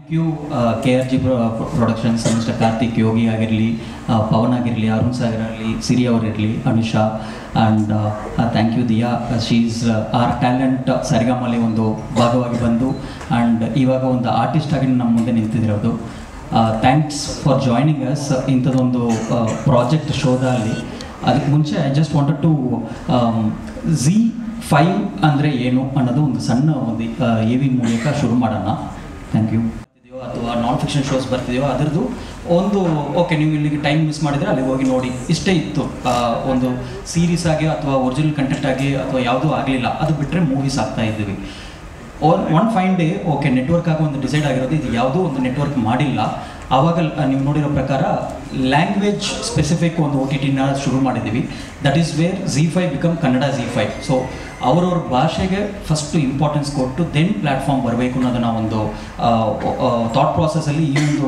Thank you KRG productions, mister Karthik Yogi ಆಗಿರಲಿ, ಪವನ್ ಆಗಿರಲಿ, ಅರುಣ್ ಸಾಗರ್ ಆಗಲಿ, ಸಿರಿ ಅವರಿರಲಿ, Anusha and thank you Diya. She is our talent ಸರಿಗಮಲಿ ಒಂದು ಭಾಗವಾಗಿ ಬಂದು ಆ್ಯಂಡ್ ಇವಾಗ ಒಂದು ಆರ್ಟಿಸ್ಟ್ ಆಗಿ ನಮ್ಮ ಮುಂದೆ ನಿಂತಿರೋದು. ಥ್ಯಾಂಕ್ಸ್ ಫಾರ್ ಜಾಯ್ನಿಂಗ್ ಅಸ್ ಇಂಥದ್ದೊಂದು ಪ್ರಾಜೆಕ್ಟ್ ಶೋದಲ್ಲಿ. ಅದಕ್ಕೆ ಮುಂಚೆ I just wanted to Z5 ಅಂದರೆ ಏನು ಅನ್ನೋದು ಒಂದು ಸಣ್ಣ ಒಂದು AV ಮೂಲಕ ಶುರು ಮಾಡೋಣ. Thank you. ಅಥವಾ ನಾನ್ ಫಿಕ್ಷನ್ ಶೋಸ್ ಬರ್ತಿದೆಯೋ ಅದರದ್ದು ಒಂದು ಓಕೆ, ನೀವು ಇಲ್ಲಿಗೆ ಟೈಮ್ ಮಿಸ್ ಮಾಡಿದರೆ ಅಲ್ಲಿಗೆ ಹೋಗಿ ನೋಡಿ, ಇಷ್ಟೇ ಇತ್ತು. ಒಂದು ಸೀರೀಸ್ ಆಗಿ ಅಥವಾ ಒರಿಜಿನಲ್ ಕಂಟೆಂಟ್ ಆಗಿ ಅಥವಾ ಯಾವುದೂ ಆಗಲಿಲ್ಲ, ಅದು ಬಿಟ್ಟರೆ ಮೂವೀಸ್ ಆಗ್ತಾ ಇದ್ದೀವಿ. One fine day okay network ಆಗಿ ಒಂದು ಡಿಸೈಡ್ ಆಗಿರೋದು ಇದು ಯಾವುದೂ ಒಂದು ನೆಟ್ವರ್ಕ್ ಮಾಡಿಲ್ಲ. ಆವಾಗ ನೀವು ನೋಡಿರೋ ಪ್ರಕಾರ ಲ್ಯಾಂಗ್ವೇಜ್ ಸ್ಪೆಸಿಫಿಕ್ ಒಂದು OTTನ ಶುರು ಮಾಡಿದ್ದೀವಿ. That is where Z5 become Kannada Z5. So ಅವ್ರವ್ರ ಭಾಷೆಗೆ ಫಸ್ಟು ಇಂಪಾರ್ಟೆನ್ಸ್ ಕೊಟ್ಟು ದೆನ್ ಪ್ಲ್ಯಾಟ್ಫಾರ್ಮ್ ಬರಬೇಕು ಅನ್ನೋದನ್ನು ಒಂದು ಥಾಟ್ ಪ್ರಾಸೆಸಲ್ಲಿ ಈ ಒಂದು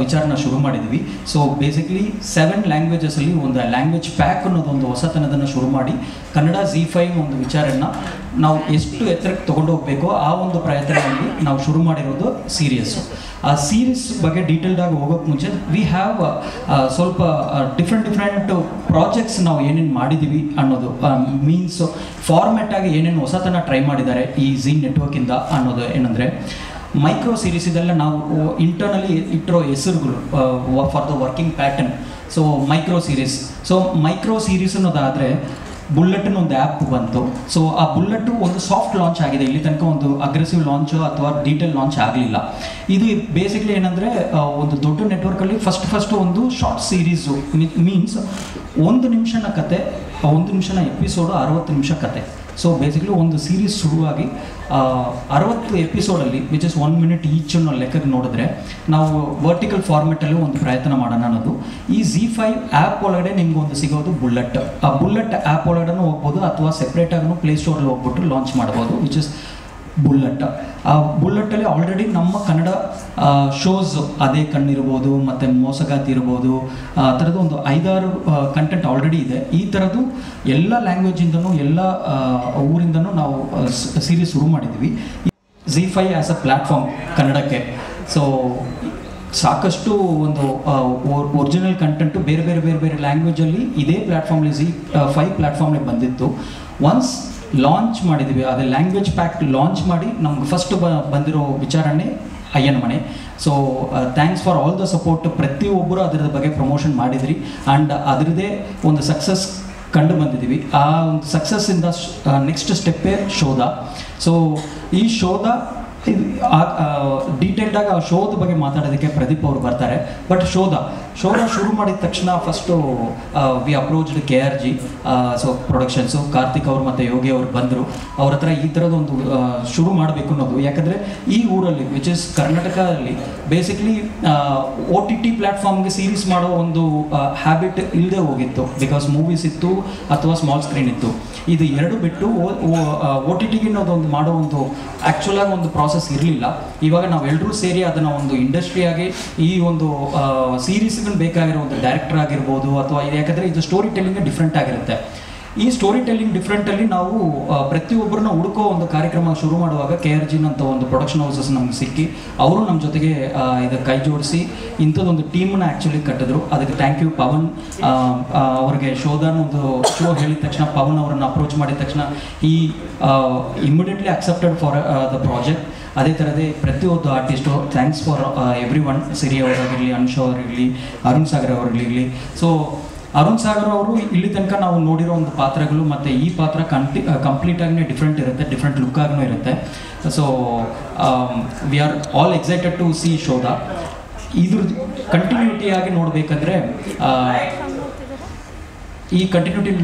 ವಿಚಾರನ ಶುರು ಮಾಡಿದ್ವಿ. ಸೊ ಬೇಸಿಕ್ಲಿ 7 ಲ್ಯಾಂಗ್ವೇಜಸಲ್ಲಿ ಒಂದು ಲ್ಯಾಂಗ್ವೇಜ್ ಪ್ಯಾಕ್ ಅನ್ನೋದೊಂದು ಹೊಸತನದನ್ನು ಶುರು ಮಾಡಿ ಕನ್ನಡ Z5 ಒಂದು ವಿಚಾರನ ನಾವು ಎಷ್ಟು ಎತ್ತರಕ್ಕೆ ತೊಗೊಂಡು ಹೋಗಬೇಕೋ ಆ ಒಂದು ಪ್ರಯತ್ನದಲ್ಲಿ ನಾವು ಶುರು ಮಾಡಿರೋದು ಸೀರಿಯಸ್ಸು. ಆ ಸೀರೀಸ್ ಬಗ್ಗೆ ಡೀಟೇಲ್ಡಾಗಿ ಹೋಗೋಕ್ಕೆ ಮುಂಚೆ ವಿ ಹ್ಯಾವ್ ಸ್ವಲ್ಪ ಡಿಫ್ರೆಂಟ್ ಪ್ರಾಜೆಕ್ಟ್ಸ್ ನಾವು ಏನೇನು ಮಾಡಿದ್ದೀವಿ ಅನ್ನೋದು, ಮೀನ್ಸ್ ಫಾರ್ಮ್ಯಾಟ್ ಆಗಿ ಏನೇನು ಹೊಸತನ ಟ್ರೈ ಮಾಡಿದ್ದಾರೆ ಈ Z ನೆಟ್ವರ್ಕಿಂದ ಅನ್ನೋದು ಏನಂದರೆ, ಮೈಕ್ರೋ ಸೀರೀಸ್ ಇದೆಲ್ಲ ನಾವು ಇಂಟರ್ನಲಿ ಇಟ್ಟಿರೋ ಹೆಸರುಗಳು for the working pattern. So micro series ಅನ್ನೋದಾದರೆ ಬುಲ್ಲೆಟ್ನ ಒಂದು ಆ್ಯಪ್ ಬಂತು. ಸೊ ಆ ಬುಲ್ಲೆಟ್ಟು ಒಂದು ಸಾಫ್ಟ್ ಲಾಂಚ್ ಆಗಿದೆ, ಇಲ್ಲಿ ತನಕ ಒಂದು ಅಗ್ರೆಸಿವ್ ಲಾಂಚು ಅಥವಾ ಡೀಟೇಲ್ ಲಾಂಚ್ ಆಗಲಿಲ್ಲ. ಇದು ಬೇಸಿಕ್ಲಿ ಏನಂದರೆ ಒಂದು ದೊಡ್ಡ ನೆಟ್ವರ್ಕಲ್ಲಿ ಫಸ್ಟ್ ಒಂದು ಶಾರ್ಟ್ ಸೀರೀಸು, ಮೀನ್ಸ್ 1 ನಿಮಿಷನ ಕತೆ, 1 ನಿಮಿಷನ ಎಪಿಸೋಡು, 60 ನಿಮಿಷ ಕತೆ. ಸೊ ಬೇಸಿಕ್ಲಿ ಒಂದು ಸೀರೀಸ್ ಶುರುವಾಗಿ 60 ಎಪಿಸೋಡಲ್ಲಿ ವಿಚ್ ಇಸ್ 1 ಮಿನಿಟ್ ಈಚ್ ಅನ್ನೋ ಲೆಕ್ಕಕ್ಕೆ ನೋಡಿದ್ರೆ ನಾವು ವರ್ಟಿಕಲ್ ಫಾರ್ಮೆಟಲ್ಲಿ ಒಂದು ಪ್ರಯತ್ನ ಮಾಡೋಣ ಅನ್ನೋದು. ಈ Z5 ಆ್ಯಪ್ ಒಳಗಡೆ ನಿಮ್ಗೆ ಒಂದು ಸಿಗೋದು ಬುಲ್ಲೆಟ್. ಆ ಬುಲ್ಲೆಟ್ ಆ್ಯಪ್ ಒಳಗಡೆ ಹೋಗ್ಬೋದು ಅಥವಾ ಸೆಪ್ರೇಟಾಗೂ ಪ್ಲೇಸ್ಟೋರಲ್ಲಿ ಹೋಗ್ಬಿಟ್ಟು ಲಾಂಚ್ ಮಾಡ್ಬೋದು, ವಿಚ್ ಇಸ್ ಬುಲ್ಲೆಟ್. ಆ ಬುಲ್ಲೆಟ್ಟಲ್ಲಿ ಆಲ್ರೆಡಿ ನಮ್ಮ ಕನ್ನಡ ಶೋಸ್ ಅದೇ ಕಣ್ಣಿರ್ಬೋದು ಮತ್ತು ಮೋಸಗಾತಿ ಇರ್ಬೋದು, ಆ ಥರದ್ದು ಒಂದು 5-6 ಕಂಟೆಂಟ್ ಆಲ್ರೆಡಿ ಇದೆ. ಈ ಥರದ್ದು ಎಲ್ಲ ಲ್ಯಾಂಗ್ವೇಜಿಂದನೂ ಎಲ್ಲ ಊರಿಂದನೂ ನಾವು ಸೀರೀಸ್ ಶುರು ಮಾಡಿದ್ವಿ. Z5 ಆ್ಯಸ್ ಅ ಪ್ಲ್ಯಾಟ್ಫಾರ್ಮ್ ಕನ್ನಡಕ್ಕೆ. ಸೊ ಸಾಕಷ್ಟು ಒಂದು ಒರಿಜಿನಲ್ ಕಂಟೆಂಟು ಬೇರೆ ಲ್ಯಾಂಗ್ವೇಜಲ್ಲಿ ಇದೇ ಪ್ಲ್ಯಾಟ್ಫಾರ್ಮ್ಲಿ Z5 ಪ್ಲ್ಯಾಟ್ಫಾರ್ಮ್ಲಿ ಬಂದಿತ್ತು. ಒನ್ಸ್ ಲಾಂಚ್ ಮಾಡಿದ್ದೀವಿ, ಅದೇ ಲ್ಯಾಂಗ್ವೇಜ್ ಪ್ಯಾಕ್ ಲಾಂಚ್ ಮಾಡಿ ನಮ್ಗೆ ಫಸ್ಟ್ ಬಂದಿರೋ ವಿಚಾರಣೆ ಅಯ್ಯನ ಮನೆ. So thanks for all the support. ಪ್ರತಿಯೊಬ್ಬರು ಅದರ ಬಗ್ಗೆ ಪ್ರಮೋಷನ್ ಮಾಡಿದ್ರಿ ಆ್ಯಂಡ್ ಅದರದ್ದೇ ಒಂದು ಸಕ್ಸಸ್ ಕಂಡು ಬಂದಿದ್ದೀವಿ. ಆ ಒಂದು ಸಕ್ಸಸ್ಸಿಂದ ನೆಕ್ಸ್ಟ್ ಸ್ಟೆಪ್ಪೇ ಶೋಧ. ಸೊ ಈ ಶೋಧ ಡೀಟೇಲ್ಡಾಗಿ ಆ ಶೋದ ಬಗ್ಗೆ ಮಾತಾಡೋದಕ್ಕೆ ಪ್ರದೀಪ್ ಅವರು ಬರ್ತಾರೆ. ಬಟ್ ಶೋಧ ಶುರು ಮಾಡಿದ ತಕ್ಷಣ first we approached KRG productions, Karthik ಅವರು ಮತ್ತು ಯೋಗಿ ಅವರು ಬಂದರು. ಅವ್ರ ಹತ್ರ ಈ ಥರದೊಂದು ಶುರು ಮಾಡಬೇಕು ಅನ್ನೋದು. ಯಾಕಂದರೆ ಈ ಊರಲ್ಲಿ ವಿಚ್ ಇಸ್ ಕರ್ನಾಟಕದಲ್ಲಿ ಬೇಸಿಕ್ಲಿ OTT ಪ್ಲ್ಯಾಟ್ಫಾರ್ಮ್ಗೆ ಸೀರೀಸ್ ಮಾಡೋ ಒಂದು ಹ್ಯಾಬಿಟ್ ಇಲ್ಲದೆ ಹೋಗಿತ್ತು. ಬಿಕಾಸ್ ಮೂವೀಸ್ ಇತ್ತು ಅಥವಾ ಸ್ಮಾಲ್ ಸ್ಕ್ರೀನ್ ಇತ್ತು. ಇದು ಎರಡು ಬಿಟ್ಟು OTTಗೆ ಅನ್ನೋದೊಂದು ಮಾಡೋ ಒಂದು ಆ್ಯಕ್ಚುಲಾಗಿ ಒಂದು ಪ್ರಾಸೆಸ್ ಇರಲಿಲ್ಲ. ಇವಾಗ ನಾವೆಲ್ಲರೂ ಸೇರಿ ಅದನ್ನು ಒಂದು ಇಂಡಸ್ಟ್ರಿಯಾಗಿ ಈ ಒಂದು ಸೀರೀಸ್ಗಳು ಬೇಕಾಗಿರೋ ಒಂದು ಡೈರೆಕ್ಟರ್ ಆಗಿರ್ಬೋದು ಅಥವಾ ಯಾಕಂದರೆ ಇದು ಸ್ಟೋರಿ ಟೆಲ್ಲಿಂಗ್ ಡಿಫ್ರೆಂಟ್ ಆಗಿರುತ್ತೆ. ಈ ಸ್ಟೋರಿ ಟೆಲ್ಲಿಂಗ್ ಡಿಫ್ರೆಂಟಲ್ಲಿ ನಾವು ಪ್ರತಿಯೊಬ್ಬರನ್ನ ಹುಡುಕೋ ಒಂದು ಕಾರ್ಯಕ್ರಮ ಶುರು ಮಾಡುವಾಗ KRG ಅಂತ ಒಂದು ಪ್ರೊಡಕ್ಷನ್ ಹೌಸಸ್ ನಮ್ಗೆ ಸಿಕ್ಕಿ ಅವರು ನಮ್ಮ ಜೊತೆಗೆ ಇದಕ್ಕೆ ಕೈ ಜೋಡಿಸಿ ಇಂಥದ್ದೊಂದು ಟೀಮನ್ನ ಆ್ಯಕ್ಚುಲಿ ಕಟ್ಟಿದ್ರು. ಅದಕ್ಕೆ ಥ್ಯಾಂಕ್ ಯು ಪವನ್ ಅವ್ರಿಗೆ. ಶೋಧಾನ ಒಂದು ಶೋ ಹೇಳಿದ ತಕ್ಷಣ ಪವನ್ ಅವರನ್ನು ಅಪ್ರೋಚ್ ಮಾಡಿದ ತಕ್ಷಣ ಈ immediately accepted for the project. ಅದೇ ಥರದೇ ಪ್ರತಿಯೊಂದು artist thanks for every one. Siri ಅವರಾಗಿರಲಿ, ಅನುಷಾ ಅವರಿರಲಿ, ಅರುಣ್ ಸಾಗರ್ ಅವರಿರಲಿ. ಸೊ ಅರುಣ್ ಸಾಗರ್ ಅವರು ಇಲ್ಲಿ ತನಕ ನಾವು ನೋಡಿರೋ ಒಂದು ಪಾತ್ರಗಳು ಮತ್ತು ಈ ಪಾತ್ರ ಕಂಪ್ಲೀಟಾಗಿಯೇ ಡಿಫ್ರೆಂಟ್ ಇರುತ್ತೆ, ಡಿಫ್ರೆಂಟ್ ಲುಕ್ ಆಗೂ ಇರುತ್ತೆ. So we are all excited to see Shodha. ಇದ್ರ ಕಂಟಿನ್ಯೂಟಿಯಾಗಿ ನೋಡಬೇಕಂದ್ರೆ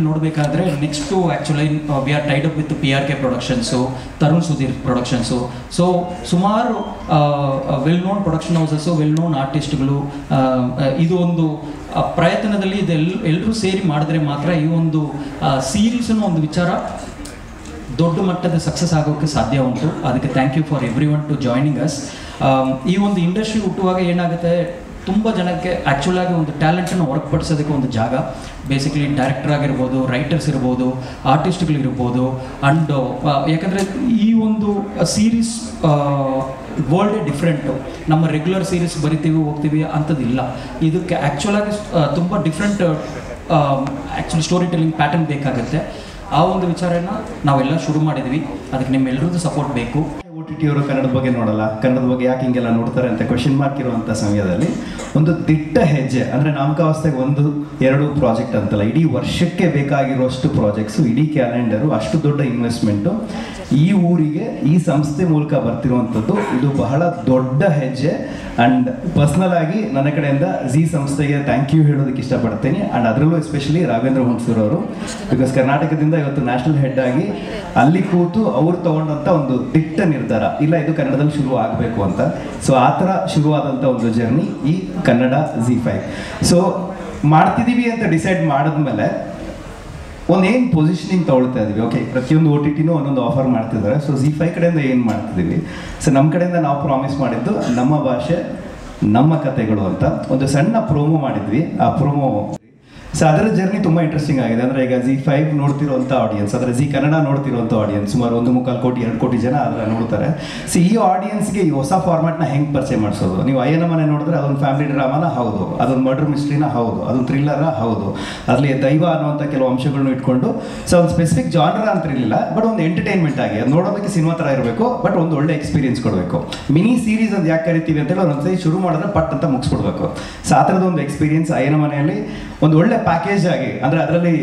ನೋಡಬೇಕಾದ್ರೆ next actually we are tied up with PRK productions, Tarun Sudhir productions. So ಸುಮಾರು well known production houses, well known ಆರ್ಟಿಸ್ಟ್ಗಳು. ಇದು ಒಂದು ಪ್ರಯತ್ನದಲ್ಲಿ ಎಲ್ಲರೂ ಸೇರಿ ಮಾಡಿದ್ರೆ ಮಾತ್ರ ಈ ಒಂದು ಸೀರೀಸನ್ನು ಒಂದು ವಿಚಾರ ದೊಡ್ಡ ಮಟ್ಟದ ಸಕ್ಸಸ್ ಆಗೋಕ್ಕೆ ಸಾಧ್ಯ ಉಂಟು. ಅದಕ್ಕೆ thank you for every one to joining us. ಈ ಒಂದು ಇಂಡಸ್ಟ್ರಿ ಹುಟ್ಟುವಾಗ ಏನಾಗುತ್ತೆ, ತುಂಬ ಜನಕ್ಕೆ ಆ್ಯಕ್ಚುಲಾಗಿ ಒಂದು ಟ್ಯಾಲೆಂಟನ್ನು ಹೊರಪಡಿಸೋದಕ್ಕೆ ಒಂದು ಜಾಗ. ಬೇಸಿಕಲಿ ಡೈರೆಕ್ಟರ್ ಆಗಿರ್ಬೋದು, ರೈಟರ್ಸ್ ಇರ್ಬೋದು, ಆರ್ಟಿಸ್ಟ್ಗಳಿರ್ಬೋದು. ಆ್ಯಂಡ್ ಯಾಕಂದರೆ ಈ ಒಂದು ಸೀರೀಸ್ ವರ್ಲ್ಡೇ ಡಿಫ್ರೆಂಟು. ನಮ್ಮ ರೆಗ್ಯುಲರ್ ಸೀರೀಸ್ ಬರಿತೀವಿ ಹೋಗ್ತೀವಿ ಅಂಥದ್ದಿಲ್ಲ. ಇದಕ್ಕೆ ಆ್ಯಕ್ಚುಲಾಗಿ ತುಂಬ different actually story telling pattern ಬೇಕಾಗುತ್ತೆ. ಆ ಒಂದು ವಿಚಾರನ ನಾವೆಲ್ಲ ಶುರು ಮಾಡಿದ್ವಿ. ಅದಕ್ಕೆ ನಿಮ್ಮೆಲ್ಲರದ್ದು ಸಪೋರ್ಟ್ ಬೇಕು. OTT ಅವರು ಕನ್ನಡದ ಬಗ್ಗೆ ನೋಡಲ್ಲ, ಕನ್ನಡದ ಬಗ್ಗೆ ಯಾಕೆ ಹಿಂಗೆಲ್ಲ ನೋಡ್ತಾರೆ ಅಂತ ಕ್ವೆಶನ್ ಮಾರ್ಕ್ ಇರುವಂಥ ಸಮಯದಲ್ಲಿ ಒಂದು ದಿಟ್ಟ ಹೆಜ್ಜೆ ಅಂದರೆ ನಾಮಕಾವಸ್ಥೆಗೆ 1-2 ಪ್ರಾಜೆಕ್ಟ್ ಅಂತಲ್ಲ, ಇಡೀ ವರ್ಷಕ್ಕೆ ಬೇಕಾಗಿರುವಷ್ಟು ಪ್ರಾಜೆಕ್ಟ್ಸು, ಇಡೀ ಕ್ಯಾಲೆಂಡರು, ಅಷ್ಟು ದೊಡ್ಡ ಇನ್ವೆಸ್ಟ್ಮೆಂಟು ಈ ಊರಿಗೆ ಈ ಸಂಸ್ಥೆ ಮೂಲಕ ಬರ್ತಿರುವಂಥದ್ದು. ಇದು ಬಹಳ ದೊಡ್ಡ ಹೆಜ್ಜೆ. ಆ್ಯಂಡ್ ಪರ್ಸ್ನಲ್ ಆಗಿ ನನ್ನ ಕಡೆಯಿಂದ ಜಿ ಸಂಸ್ಥೆಗೆ ಥ್ಯಾಂಕ್ ಯು ಹೇಳೋದಕ್ಕೆ ಇಷ್ಟಪಡ್ತೀನಿ. ಆ್ಯಂಡ್ ಅದರಲ್ಲೂ ಎಸ್ಪೆಷಲಿ ರಾಘವೇಂದ್ರ ಹುಣಸೂರು ಅವರು, ಬಿಕಾಸ್ ಕರ್ನಾಟಕದಿಂದ ಇವತ್ತು ನ್ಯಾಷನಲ್ ಹೆಡ್ ಆಗಿ ಅಲ್ಲಿ ಕೂತು ಅವ್ರು ತಗೊಂಡಂಥ ಒಂದು ದಿಟ್ಟ ನಿರ್ಧಾರ, ಇಲ್ಲ ಇದು ಕನ್ನಡದಲ್ಲಿ ಶುರು ಆಗಬೇಕು ಅಂತ. ಸೊ ಆ ಥರ ಶುರುವಾದಂಥ ಒಂದು ಜರ್ನಿ ಈ ಕನ್ನಡ ZEE5. ಸೊ ಮಾಡ್ತಿದ್ದೀವಿ ಅಂತ ಡಿಸೈಡ್ ಮಾಡಿದ್ಮೇಲೆ ಒಂದೇನು ಪೊಸಿಷನಿಂಗ್ ತೊಗೊಳ್ತಾ ಇದ್ದೀವಿ. ಓಕೆ, ಪ್ರತಿಯೊಂದು OTTನೂ ಒಂದೊಂದು ಆಫರ್ ಮಾಡ್ತಿದ್ದಾರೆ. ಸೊ ZEE5 ಕಡೆಯಿಂದ ಏನು ಮಾಡ್ತಿದ್ದೀವಿ, ಸೊ ನಮ್ಮ ಕಡೆಯಿಂದ ನಾವು ಪ್ರಾಮಿಸ್ ಮಾಡಿದ್ದು ನಮ್ಮ ಭಾಷೆ ನಮ್ಮ ಕತೆಗಳು ಅಂತ ಒಂದು ಸಣ್ಣ ಪ್ರೋಮೋ ಮಾಡಿದ್ವಿ. ಆ ಪ್ರೋಮೋ ಸೊ ಅದರ ಜರ್ನಿ ತುಂಬ ಇಂಟ್ರೆಸ್ಟಿಂಗ್ ಆಗಿದೆ. ಅಂದರೆ ಈಗ ZEE5 ನೋಡ್ತಿರುವಂಥ ಆಡಿಯನ್ಸ್, ಅಂದರೆ ಜಿ ಕನ್ನಡ ನೋಡ್ತಿರುವಂಥ ಆಡಿಯನ್ಸ್ ಸುಮಾರು 1.25 ಕೋಟಿ 2 ಕೋಟಿ ಜನ ಅದರ ನೋಡ್ತಾರೆ. ಸೊ ಈ ಆಡಿಯನ್ಸ್ಗೆ ಈ ಹೊಸ ಫಾರ್ಮ್ಯಾಟ್ನ ಹೆಂಗೆ ಪರಿಚಯ ಮಾಡಿಸೋದು? ನೀವು ಅಯ್ಯನ ಮನೆ ನೋಡಿದ್ರೆ ಅದೊಂದು ಫ್ಯಾಮಿಲಿ ಡ್ರಾಮಾನ ಹೌದು, ಅದೊಂದು ಮರ್ಡರ್ ಮಿಸ್ಟ್ರಿನ ಹೌದು, ಅದೊಂದು ಥ್ರಿಲ್ಲರ ಹೌದು, ಅದರಲ್ಲಿ ದೈವ ಅನ್ನುವಂಥ ಕೆಲವು ಅಂಶಗಳನ್ನ ಇಟ್ಕೊಂಡು, ಸೊ ಒಂದು ಸ್ಪೆಸಿಫಿಕ್ ಜಾನ್ರ ಅಂತ ಇರಲಿಲ್ಲ, ಬಟ್ ಒಂದು ಎಂಟರ್ಟೈನ್ಮೆಂಟ್ ಆಗಿ ಅದು ನೋಡೋದಕ್ಕೆ ಸಿನಿಮಾ ಥರ ಇರಬೇಕು, ಬಟ್ ಒಂದು ಒಳ್ಳೆ ಎಕ್ಸ್ಪೀರಿಯನ್ಸ್ ಕೊಡಬೇಕು. ಮಿನಿ ಸೀರೀಸ್ ಅಂತ ಯಾಕೆ ಕರಿತೀವಿ ಅಂತೇಳಿ ಒಂದೊಂದ್ಸರಿ ಶುರು ಮಾಡಿದ್ರೆ ಪಟ್ ಅಂತ ಮುಗಿಸ್ಬಿಡ್ಬೇಕು. ಸೊ ಆ ಥರದ ಒಂದು ಎಕ್ಸ್ಪೀರಿಯನ್ಸ್ ಅಯ್ಯನ ಮನೆಯಲ್ಲಿ ಒಂದು ಒಳ್ಳೆ ಪ್ಯಾಕೇಜ್ ಆಗಿ, ಅಂದರೆ ಅದರಲ್ಲಿ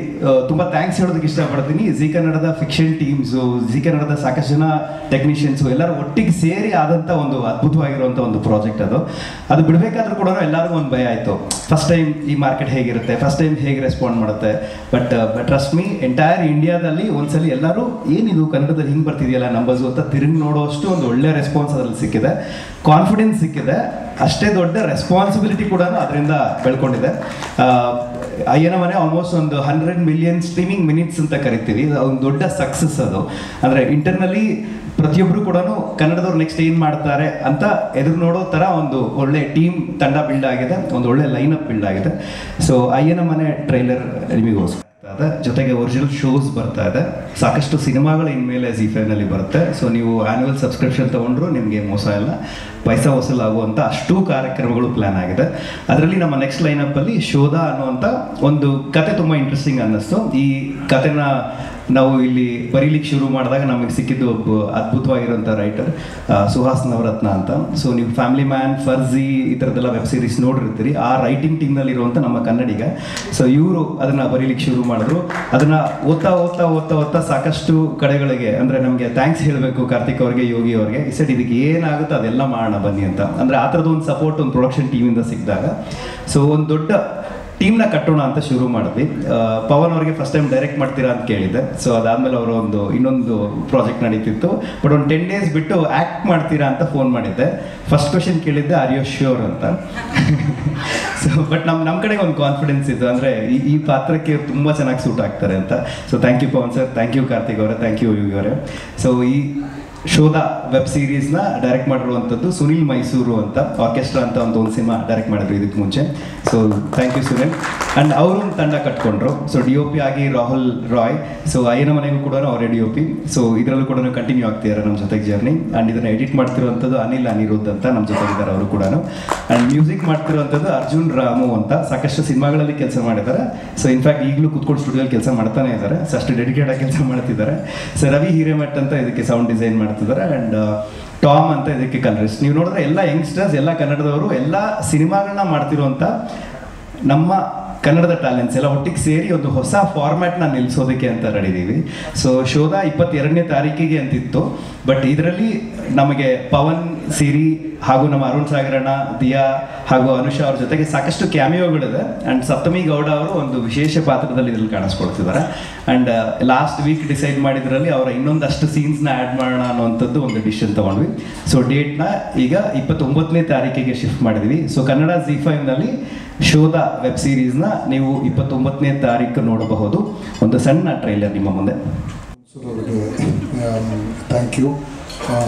ತುಂಬ ಥ್ಯಾಂಕ್ಸ್ ಹೇಳೋದಕ್ಕೆ ಇಷ್ಟಪಡ್ತೀನಿ. ಜಿ ಕನ್ನಡದ ಫಿಕ್ಷನ್ ಟೀಮ್ಸು, ಜಿ ಕನ್ನಡದ ಸಾಕಷ್ಟು ಜನ ಟೆಕ್ನಿಷಿಯನ್ಸು ಎಲ್ಲರೂ ಒಟ್ಟಿಗೆ ಸೇರಿ ಆದಂಥ ಒಂದು ಅದ್ಭುತವಾಗಿರುವಂಥ ಒಂದು ಪ್ರಾಜೆಕ್ಟ್ ಅದು. ಅದು ಬಿಡಬೇಕಾದ್ರೂ ಕೂಡ ಎಲ್ಲರಿಗೂ ಒಂದು ಭಯ ಆಯಿತು. ಫಸ್ಟ್ ಟೈಮ್ ಈ ಮಾರ್ಕೆಟ್ ಹೇಗಿರುತ್ತೆ, ಫಸ್ಟ್ ಟೈಮ್ ಹೇಗೆ ರೆಸ್ಪಾಂಡ್ ಮಾಡುತ್ತೆ. ಬಟ್ ಟ್ರಸ್ಟ್ ಮೀ, ಎಂಟೈರ್ ಇಂಡಿಯಾದಲ್ಲಿ ಒಂದ್ಸಲಿ ಎಲ್ಲರೂ ಏನಿದು ಕನ್ನಡದಲ್ಲಿ ಹಿಂಗೆ ಬರ್ತಿದೆಯಲ್ಲ ನಂಬರ್ಸು ಅಂತ ತಿರುಗಿ ನೋಡೋಷ್ಟು ಒಂದು ಒಳ್ಳೆ ರೆಸ್ಪಾನ್ಸ್ ಅದರಲ್ಲಿ ಸಿಕ್ಕಿದೆ, ಕಾನ್ಫಿಡೆನ್ಸ್ ಸಿಕ್ಕಿದೆ. ಅಷ್ಟೇ ದೊಡ್ಡ ರೆಸ್ಪಾನ್ಸಿಬಿಲಿಟಿ ಕೂಡ ಅದರಿಂದ ಬೆಳ್ಕೊಂಡಿದೆ. ಅಯ್ಯನ ಮನೆ ಆಲ್ಮೋಸ್ಟ್ ಒಂದು 100 ಮಿಲಿಯನ್ ಸ್ಟ್ರೀಮಿಂಗ್ ಮಿನಿಟ್ಸ್ ಅಂತ ಕರಿತೀವಿ. ಒಂದು ದೊಡ್ಡ ಸಕ್ಸಸ್ ಅದು. ಅಂದರೆ ಇಂಟರ್ನಲ್ಲಿ ಪ್ರತಿಯೊಬ್ಬರು ಕೂಡ ಕನ್ನಡದವ್ರು ನೆಕ್ಸ್ಟ್ ಏನು ಮಾಡ್ತಾರೆ ಅಂತ ಎದುರು ನೋಡೋ ಥರ ಒಂದು ಒಳ್ಳೆ ಟೀಮ್ ತಂಡ ಬಿಲ್ಡ್ ಆಗಿದೆ, ಒಂದು ಒಳ್ಳೆ ಲೈನಪ್ ಬಿಲ್ಡ್ ಆಗಿದೆ. ಸೊ ಅಯ್ಯನ ಮನೆ ಟ್ರೈಲರ್ ನಿಮಗೋಸ್ಕರ ಇದೆ, ಜೊತೆಗೆ ಒರಿಜಿನಲ್ ಶೋಸ್ ಬರ್ತಾ ಇದೆ, ಸಾಕಷ್ಟು ಸಿನಿಮಾಗಳು ಇನ್ಮೇಲೆ ZEE5ನಲ್ಲಿ ಬರುತ್ತೆ. ಸೊ ನೀವು ಆ್ಯನ್ಯುವಲ್ ಸಬ್ಸ್ಕ್ರಿಪ್ಷನ್ ತೊಗೊಂಡ್ರು ನಿಮಗೆ ಮೋಸ ಇಲ್ಲ, ಪೈಸಾ ವಸೂಲಾಗುವಂಥ ಅಷ್ಟೂ ಕಾರ್ಯಕ್ರಮಗಳು ಪ್ಲ್ಯಾನ್ ಆಗಿದೆ. ಅದರಲ್ಲಿ ನಮ್ಮ ನೆಕ್ಸ್ಟ್ ಲೈನಪ್ಪಲ್ಲಿ ಶೋಧ ಅನ್ನುವಂಥ ಒಂದು ಕತೆ ತುಂಬ ಇಂಟ್ರೆಸ್ಟಿಂಗ್ ಅನ್ನಿಸ್ತು. ಈ ಕತೆನ ನಾವು ಇಲ್ಲಿ ಬರೀಲಿಕ್ಕೆ ಶುರು ಮಾಡಿದಾಗ ನಮಗೆ ಸಿಕ್ಕಿದ್ದು ಒಬ್ಬ ಅದ್ಭುತವಾಗಿರೋಂಥ ರೈಟರ್ ಸುಹಾಸ್ ನವರತ್ನ ಅಂತ. ಸೊ ನೀವು ಫ್ಯಾಮಿಲಿ ಮ್ಯಾನ್, ಫರ್ಜಿ ಈ ಥರದ್ದೆಲ್ಲ ವೆಬ್ ಸೀರೀಸ್ ನೋಡಿರ್ತೀರಿ. ಆ ರೈಟಿಂಗ್ ಟೀಮ್ನಲ್ಲಿರುವಂಥ ನಮ್ಮ ಕನ್ನಡಿಗ. ಸೊ ಇವರು ಅದನ್ನು ಬರೀಲಿಕ್ಕೆ ಶುರು ಮಾಡಿದ್ರು. ಅದನ್ನು ಓದ್ತಾ ಸಾಕಷ್ಟು ಕಡೆಗಳಿಗೆ, ಅಂದರೆ ನಮಗೆ ಥ್ಯಾಂಕ್ಸ್ ಹೇಳಬೇಕು ಕಾರ್ತಿಕ್ ಅವ್ರಿಗೆ, ಯೋಗಿ ಅವ್ರಿಗೆ. ಈ ಸೈಡ್ ಇದಕ್ಕೆ ಏನಾಗುತ್ತೋ ಅದೆಲ್ಲ ಮಾಡೋಣ ಬನ್ನಿ ಅಂತ. ಅಂದರೆ ಆ ಥರದ್ದು ಒಂದು ಸಪೋರ್ಟ್ ಒಂದು ಪ್ರೊಡಕ್ಷನ್ ಟೀಮಿಂದ ಸಿಕ್ಕಿದಾಗ ಸೊ ಒಂದು ದೊಡ್ಡ ಟೀಮ್ನ ಕಟ್ಟೋಣ ಅಂತ ಶುರು ಮಾಡಿದ್ವಿ. ಪವನ್ ಅವ್ರಿಗೆ ಫಸ್ಟ್ ಟೈಮ್ ಡೈರೆಕ್ಟ್ ಮಾಡ್ತೀರಾ ಅಂತ ಕೇಳಿದ್ದೆ. ಸೊ ಅದಾದಮೇಲೆ ಅವರು ಇನ್ನೊಂದು ಪ್ರಾಜೆಕ್ಟ್ ನಡೀತಿತ್ತು, ಬಟ್ ಒಂದು 10 ಡೇಸ್ ಬಿಟ್ಟು ಆ್ಯಕ್ಟ್ ಮಾಡ್ತೀರಾ ಅಂತ ಫೋನ್ ಮಾಡಿದ್ದೆ. ಫಸ್ಟ್ ಕ್ವೆಶನ್ ಕೇಳಿದ್ದೆ, ಆರ್ ಯು ಶ್ಯೂರ್ ಅಂತ. ಸೊ ಬಟ್ ನಮ್ಮ ಕಡೆಗೆ ಒಂದು ಕಾನ್ಫಿಡೆನ್ಸ್ ಇತ್ತು, ಅಂದರೆ ಈ ಪಾತ್ರಕ್ಕೆ ತುಂಬ ಚೆನ್ನಾಗಿ ಸೂಟ್ ಆಗ್ತಾರೆ ಅಂತ. So thank you Pavan sir, thank you Karthik ಅವರೇ, ಥ್ಯಾಂಕ್ ಯು ಯೋಗಿ ಅವರೇ. ಸೊ ಈ ಶೋಧ ವೆಬ್ ಸೀರೀಸ್ನ ಡೈರೆಕ್ಟ್ ಮಾಡಿರುವಂಥದ್ದು ಸುನಿಲ್ ಮೈಸೂರು ಅಂತ, ಆರ್ಕೆಸ್ಟ್ರಾ ಅಂತ ಒಂದು ಸಿನಿಮಾ ಡೈರೆಕ್ಟ್ ಮಾಡಿದ್ರು ಇದಕ್ಕೆ ಮುಂಚೆ. So thank you Sunil. And ಅವರು ಒಂದು ತಂಡ ಕಟ್ಕೊಂಡ್ರು. ಸೊ DOP ಆಗಿ ರಾಹುಲ್ ರಾಯ್. ಸೊ ಅಯ್ಯನ ಮನೆಗೂ ಕೂಡ ಅವರೇ DOP. ಸೊ ಇದರಲ್ಲೂ ಕೂಡ ಕಂಟಿನ್ಯೂ ಆಗ್ತಿದ್ದಾರೆ ನಮ್ಮ ಜೊತೆಗೆ ಜರ್ನಿ. ಆ್ಯಂಡ್ ಇದನ್ನು ಎಡಿಟ್ ಮಾಡ್ತಿರುವಂಥದ್ದು ಅನಿಲ್ ಅನಿರುದ್ಧ್ ಅಂತ ನಮ್ಮ ಜೊತೆಗಿದ್ದಾರೆ ಅವರು ಕೂಡ. ಆ್ಯಂಡ್ ಮ್ಯೂಸಿಕ್ ಮಾಡ್ತಿರುವಂಥದ್ದು ಅರ್ಜುನ್ ರಾಮು ಅಂತ, ಸಾಕಷ್ಟು ಸಿನಿಮಾಗಳಲ್ಲಿ ಕೆಲಸ ಮಾಡಿದ್ದಾರೆ. ಸೊ ಇನ್ಫ್ಯಾಕ್ಟ್ ಈಗಲೂ ಕುತ್ಕೊಂಡು ಸ್ಟುಡಿಯೋಲ್ಲಿ ಕೆಲಸ ಮಾಡ್ತಾನೆ ಇದ್ದಾರೆ. ಸೊ ಅಷ್ಟು ಡೆಡಿಕೇಟ್ ಆಗಿ ಕೆಲಸ ಮಾಡ್ತಿದ್ದಾರೆ. ಸೊ ರವಿ ಹಿರೇಮಠ್ ಅಂತ ಇದಕ್ಕೆ ಸೌಂಡ್ ಡಿಸೈನ್ ಮಾಡ್ತಿದ್ದಾರೆ. ಆ್ಯಂಡ್ ಟಾಮ್ ಅಂತ ಇದಕ್ಕೆ ಕಲರಿಸ್ಟ್. ನೀವು ನೋಡಿದ್ರೆ ಎಲ್ಲ ಯಂಗ್ಸ್ಟರ್ಸ್, ಎಲ್ಲ ಕನ್ನಡದವರು, ಎಲ್ಲ ಸಿನಿಮಾಗಳನ್ನ ಮಾಡ್ತಿರುವಂಥ ನಮ್ಮ ಕನ್ನಡದ ಟ್ಯಾಲೆಂಟ್ಸ್ ಎಲ್ಲ ಒಟ್ಟಿಗೆ ಸೇರಿ ಒಂದು ಹೊಸ ಫಾರ್ಮ್ಯಾಟ್ನ ನಿಲ್ಲಿಸೋದಕ್ಕೆ ಅಂತ ನಡೆದೀವಿ. ಸೊ ಶೋಧ 22ನೇ ತಾರೀಕಿಗೆ ಅಂತಿತ್ತು, ಬಟ್ ಇದರಲ್ಲಿ ನಮಗೆ ಪವನ್ ಸಿರಿ ಹಾಗೂ ನಮ್ಮ ಅರುಣ್ ಸಾಗರಣ್ಣ, ದಿಯಾ ಹಾಗೂ ಅನುಷಾ ಅವ್ರ ಜೊತೆಗೆ ಸಾಕಷ್ಟು ಕ್ಯಾಮಿಯೋಗಳಿದೆ. ಆ್ಯಂಡ್ ಸಪ್ತಮಿ ಗೌಡ ಅವರು ಒಂದು ವಿಶೇಷ ಪಾತ್ರದಲ್ಲಿ ಇದರಲ್ಲಿ ಕಾಣಿಸ್ಕೊಳ್ತಿದ್ದಾರೆ. ಆ್ಯಂಡ್ ಲಾಸ್ಟ್ ವೀಕ್ ಡಿಸೈಡ್ ಮಾಡಿದ್ರಲ್ಲಿ ಅವರ ಇನ್ನೊಂದಷ್ಟು ಸೀನ್ಸ್ನ ಆ್ಯಡ್ ಮಾಡೋಣ ಅನ್ನೋವಂಥದ್ದು ಒಂದು ಡಿಸಿಷನ್ ತೊಗೊಂಡ್ವಿ. ಸೊ ಡೇಟ್ನ ಈಗ 29ನೇ ತಾರೀಕಿಗೆ ಶಿಫ್ಟ್ ಮಾಡಿದ್ವಿ. ಸೊ ಕನ್ನಡ ZEE5ನಲ್ಲಿ ಶೋಧ ವೆಬ್ ಸೀರೀಸ್ನ ನೀವು 29ನೇ ತಾರೀಕು ನೋಡಬಹುದು. ಒಂದು ಸಣ್ಣ ಟ್ರೈಲರ್ ನಿಮ್ಮ ಮುಂದೆ. Thank you.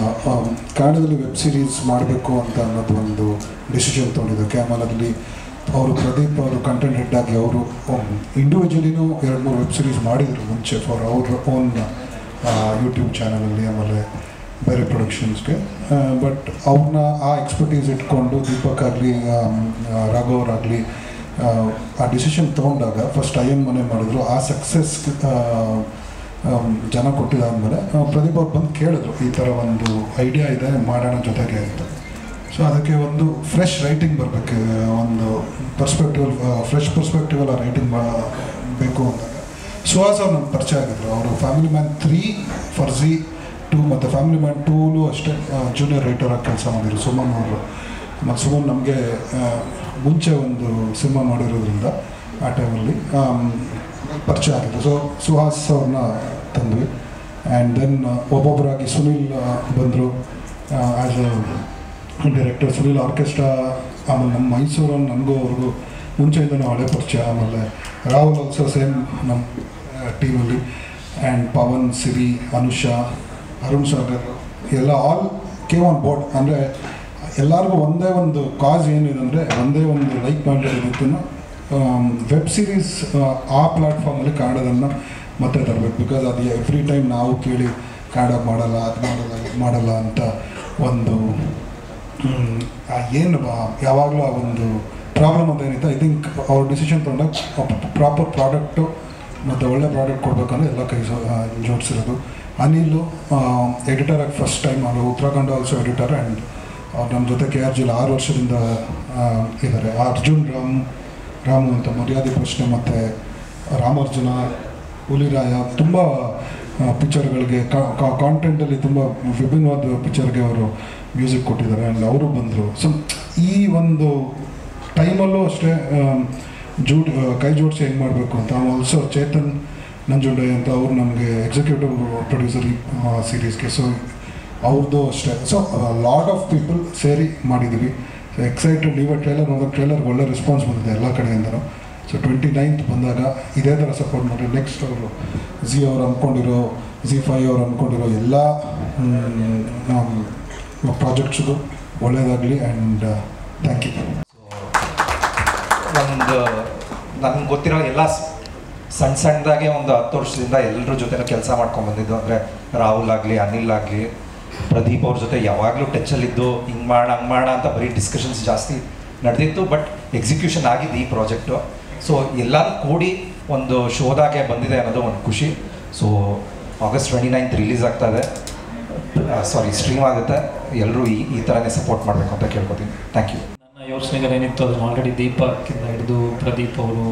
ಕನ್ನಡದಲ್ಲಿ ವೆಬ್ ಸೀರೀಸ್ ಮಾಡಬೇಕು ಅಂತ ಅನ್ನೋದು ಒಂದು ಡಿಸಿಷನ್ ತೊಗೊಂಡಿದ್ದಕ್ಕೆ, ಆಮೇಲೆ ಅದರಲ್ಲಿ ಅವರು ಪ್ರದೀಪ್ ಅವರು ಕಂಟೆಂಟ್ ಹೆಡ್ ಆಗಿ ಅವರು ಇಂಡಿವಿಜುವಲಿನೂ 2-3 ವೆಬ್ ಸೀರೀಸ್ ಮಾಡಿದರು ಮುಂಚೆ ಫಾರ್ ಅವ್ರ ಓನ್ ಯೂಟ್ಯೂಬ್ ಚಾನಲಲ್ಲಿ, ಆಮೇಲೆ ಬೇರೆ ಪ್ರೊಡಕ್ಷನ್ಸ್ಗೆ. ಬಟ್ ಅವ್ರನ್ನ ಆ ಎಕ್ಸ್ಪರ್ಟೀಸ್ ಇಟ್ಕೊಂಡು ದೀಪಕ್ ಆಗಲಿ ರಾಘವ್ ಅವರಾಗಲಿ ಆ ಡಿಸಿಷನ್ ತೊಗೊಂಡಾಗ ಫಸ್ಟ್ ಅಯ್ಯನ್ ಮನೆ ಮಾಡಿದ್ರು. ಆ ಸಕ್ಸಸ್ ಜನ ಕೊಟ್ಟಿದ್ದಾದಮೇಲೆ ಪ್ರದೀಪ್ ಅವ್ರು ಬಂದು ಕೇಳಿದ್ರು, ಈ ಥರ ಒಂದು ಐಡಿಯಾ ಇದೆ ಮಾಡೋಣ ಜೊತೆಗೆ ಅಂತ. ಸೊ ಅದಕ್ಕೆ ಒಂದು ಫ್ರೆಶ್ ರೈಟಿಂಗ್ ಬರಬೇಕು, ಒಂದು ಫ್ರೆಶ್ ಪರ್ಸ್ಪೆಕ್ಟಿವಲ್ ಆ ರೈಟಿಂಗ್ ಬೇಕು ಅಂದಾಗ ಸುಹಾಸ್ ಅವ್ರು ನಮ್ಗೆ ಪರಿಚಯ ಆಗಿದ್ರು. ಅವರು ಫ್ಯಾಮಿಲಿ ಮ್ಯಾನ್ 3 ಫರ್ಜಿ 2 ಮತ್ತು ಫ್ಯಾಮಿಲಿ ಮ್ಯಾನ್ 2ಲೂ ಅಷ್ಟೇ ಜೂನಿಯರ್ ರೈಟರಾಗಿ ಕೆಲಸ ಮಾಡಿದ್ರು ಸುಮನ್ ಅವರು. ಮತ್ತು ಸುಮನ್ ನಮಗೆ ಮುಂಚೆ ಒಂದು ಸಿನಿಮಾ ಮಾಡಿರೋದ್ರಿಂದ ಆ ಟೈಮಲ್ಲಿ ಪರಿಚಯ ಆಗಿತ್ತು. ಸೊ ಸುಹಾಸ್ ಅವ್ರನ್ನ ತಂದ್ವಿ. ಆ್ಯಂಡ್ ದೆನ್ ಒಬ್ಬೊಬ್ಬರಾಗಿ ಸುನೀಲ್ ಬಂದರು as a director. Sunil orchestra, ಆಮೇಲೆ ನಮ್ಮ ಮೈಸೂರು ನನಗೂ ಅವ್ರಿಗೂ ಮುಂಚೆಯಿಂದನೂ ಹಳೆ ಪರಿಚಯ. ಆಮೇಲೆ ರಾಹುಲ್ ಆಲ್ಸೋ ಸೇಮ್ ನಮ್ಮ ಟೀಮಲ್ಲಿ. ಆ್ಯಂಡ್ ಪವನ್, ಸಿರಿ, ಅನುಷಾ, ಅರುಣ್ ಸಾಗರ್ ಎಲ್ಲ ಆಲ್ ಕೇಮ್ ಆನ್ ಬೋರ್ಡ್. ಅಂದರೆ ಎಲ್ಲರಿಗೂ ಒಂದೇ ಒಂದು ಕಾಸ್ ಏನಿದೆ ಅಂದರೆ, ಒಂದೇ ಒಂದು ಲೈಕ್ ಮಾಡಿರೋದಿತ್ತು, ವೆಬ್ ಸೀರೀಸ್ ಆ ಪ್ಲ್ಯಾಟ್ಫಾರ್ಮಲ್ಲಿ ಕನ್ನಡದನ್ನು ಮತ್ತೆ ತರಬೇಕು. ಬಿಕಾಸ್ ಅದು ಎವ್ರಿ ಟೈಮ್ ನಾವು ಕೇಳಿ ಕನ್ನಡ ಮಾಡಲ್ಲ, ಅದು ಮಾಡಲ್ಲ, ಇದು ಮಾಡಲ್ಲ ಅಂತ ಒಂದು ಏನು ಯಾವಾಗಲೂ ಆ ಒಂದು ಪ್ರಾಬ್ಲಮ್ ಅಂತ ಏನಿತ್ತು. ಐ ಥಿಂಕ್ ಅವ್ರ ಡಿಸಿಷನ್ ತೊಗೊಂಡಾಗ ಪ್ರಾಪರ್ ಪ್ರಾಡಕ್ಟು ಮತ್ತು ಒಳ್ಳೆ ಪ್ರಾಡಕ್ಟ್ ಕೊಡಬೇಕಂದ್ರೆ ಎಲ್ಲ ಕೈ ಜೋಡಿಸಿರೋದು. ಅನಿಲ್ ಎಡಿಟರ್ ಆಗಿ ಫಸ್ಟ್ ಟೈಮ್, ಅವರು ಉತ್ತರಾಖಂಡ ಆಲ್ಸೋ ಎಡಿಟರ್. ಆ್ಯಂಡ್ ಅವ್ರು ನಮ್ಮ ಜೊತೆ KRG 6 ವರ್ಷದಿಂದ ಇದ್ದಾರೆ. ಅರ್ಜುನ್ ರಾಮು ಅಂತ ಮರ್ಯಾದೆ ಪ್ರಶ್ನೆ ಮತ್ತು ರಾಮಾರ್ಜುನ, ಹುಲಿರಾಯ, ತುಂಬ ಪಿಕ್ಚರ್ಗಳಿಗೆ ಕಾಂಟೆಂಟಲ್ಲಿ ತುಂಬ ವಿಭಿನ್ನವಾದ ಪಿಕ್ಚರ್ಗೆ ಅವರು ಮ್ಯೂಸಿಕ್ ಕೊಟ್ಟಿದ್ದಾರೆ. ಆ್ಯಂಡ್ ಅವರು ಬಂದರು. ಸೊ ಈ ಒಂದು ಟೈಮಲ್ಲೂ ಅಷ್ಟೇ ಕೈ ಜೋಡಿಸಿ ಹೆಂಗೆ ಮಾಡಬೇಕು ಅಂತ. ಆಲ್ಸೋ ಚೇತನ್ ನಂಜುಂಡೆ ಅಂತ ಅವ್ರು ನಮಗೆ ಎಕ್ಸಿಕ್ಯೂಟಿವ್ ಪ್ರೊಡ್ಯೂಸರ್ ಈ ಸೀರೀಸ್ಗೆ. ಸೊ ಅವ್ರದ್ದು ಅಷ್ಟೇ. ಸೊ ಲಾಟ್ ಆಫ್ ಪೀಪಲ್ ಸೇರಿ ಮಾಡಿದ್ದೀವಿ. So excited. ಇವತ್ತು ಟ್ರೇಲರ್ ನೋಡೋದು, ಟ್ರೇಲರ್ಗೆ ಒಳ್ಳೆ ರೆಸ್ಪಾನ್ಸ್ ಬಂದಿದೆ ಎಲ್ಲ ಕಡೆಯಿಂದನೂ. ಸೊ 29th ಬಂದಾಗ ಇದೇ ಥರ ಸಪೋರ್ಟ್ ಮಾಡಿ. ನೆಕ್ಸ್ಟ್ ಅವರು ಝೀ ಅವ್ರು ಅಂದ್ಕೊಂಡಿರೋ, ZEE5 ಅವ್ರು ಅಂದ್ಕೊಂಡಿರೋ ಎಲ್ಲ ಪ್ರಾಜೆಕ್ಟ್ಸ್ಗೂ ಒಳ್ಳೆಯದಾಗಲಿ. And thank you. ಒಂದು ನನಗೆ ಗೊತ್ತಿರೋ ಎಲ್ಲ ಸಣ್ಣದಾಗೆ ಒಂದು 10 ವರ್ಷದಿಂದ ಎಲ್ಲರ ಜೊತೆ ಕೆಲಸ ಮಾಡ್ಕೊಂಡು ಬಂದಿದ್ದು. ಅಂದರೆ ರಾಹುಲ್ ಆಗಲಿ, ಅನಿಲ್ ಆಗಲಿ, ಪ್ರದೀಪ್ ಅವ್ರ ಜೊತೆ ಯಾವಾಗಲೂ ಟಚ್ಚಲ್ಲಿದ್ದು ಹಿಂಗೆ ಮಾಡೋಣ ಅಂತ ಬರೀ ಡಿಸ್ಕಷನ್ಸ್ ಜಾಸ್ತಿ ನಡೆದಿತ್ತು. ಬಟ್ ಎಕ್ಸಿಕ್ಯೂಷನ್ ಆಗಿದೆ ಈ ಪ್ರಾಜೆಕ್ಟು. ಸೊ ಎಲ್ಲರೂ ಕೂಡಿ ಒಂದು ಶೋದಾಗೆ ಬಂದಿದೆ ಅನ್ನೋದು ಒಂದು ಖುಷಿ. ಸೊ August 29th ರಿಲೀಸ್ ಆಗ್ತಾ ಇದೆ, ಸ್ಟ್ರೀಮ್ ಆಗುತ್ತೆ. ಎಲ್ಲರೂ ಈ ಥರನೇ ಸಪೋರ್ಟ್ ಮಾಡಬೇಕು ಅಂತ ಕೇಳ್ಕೊತೀನಿ. Thank you. ನನ್ನ ಯೋಚನೆಗಳೇನಿತ್ತು ಅದನ್ನು ಆಲ್ರೆಡಿ ದೀಪಕ್ಕಿಂದ ಹಿಡಿದು ಪ್ರದೀಪ್ ಅವರು,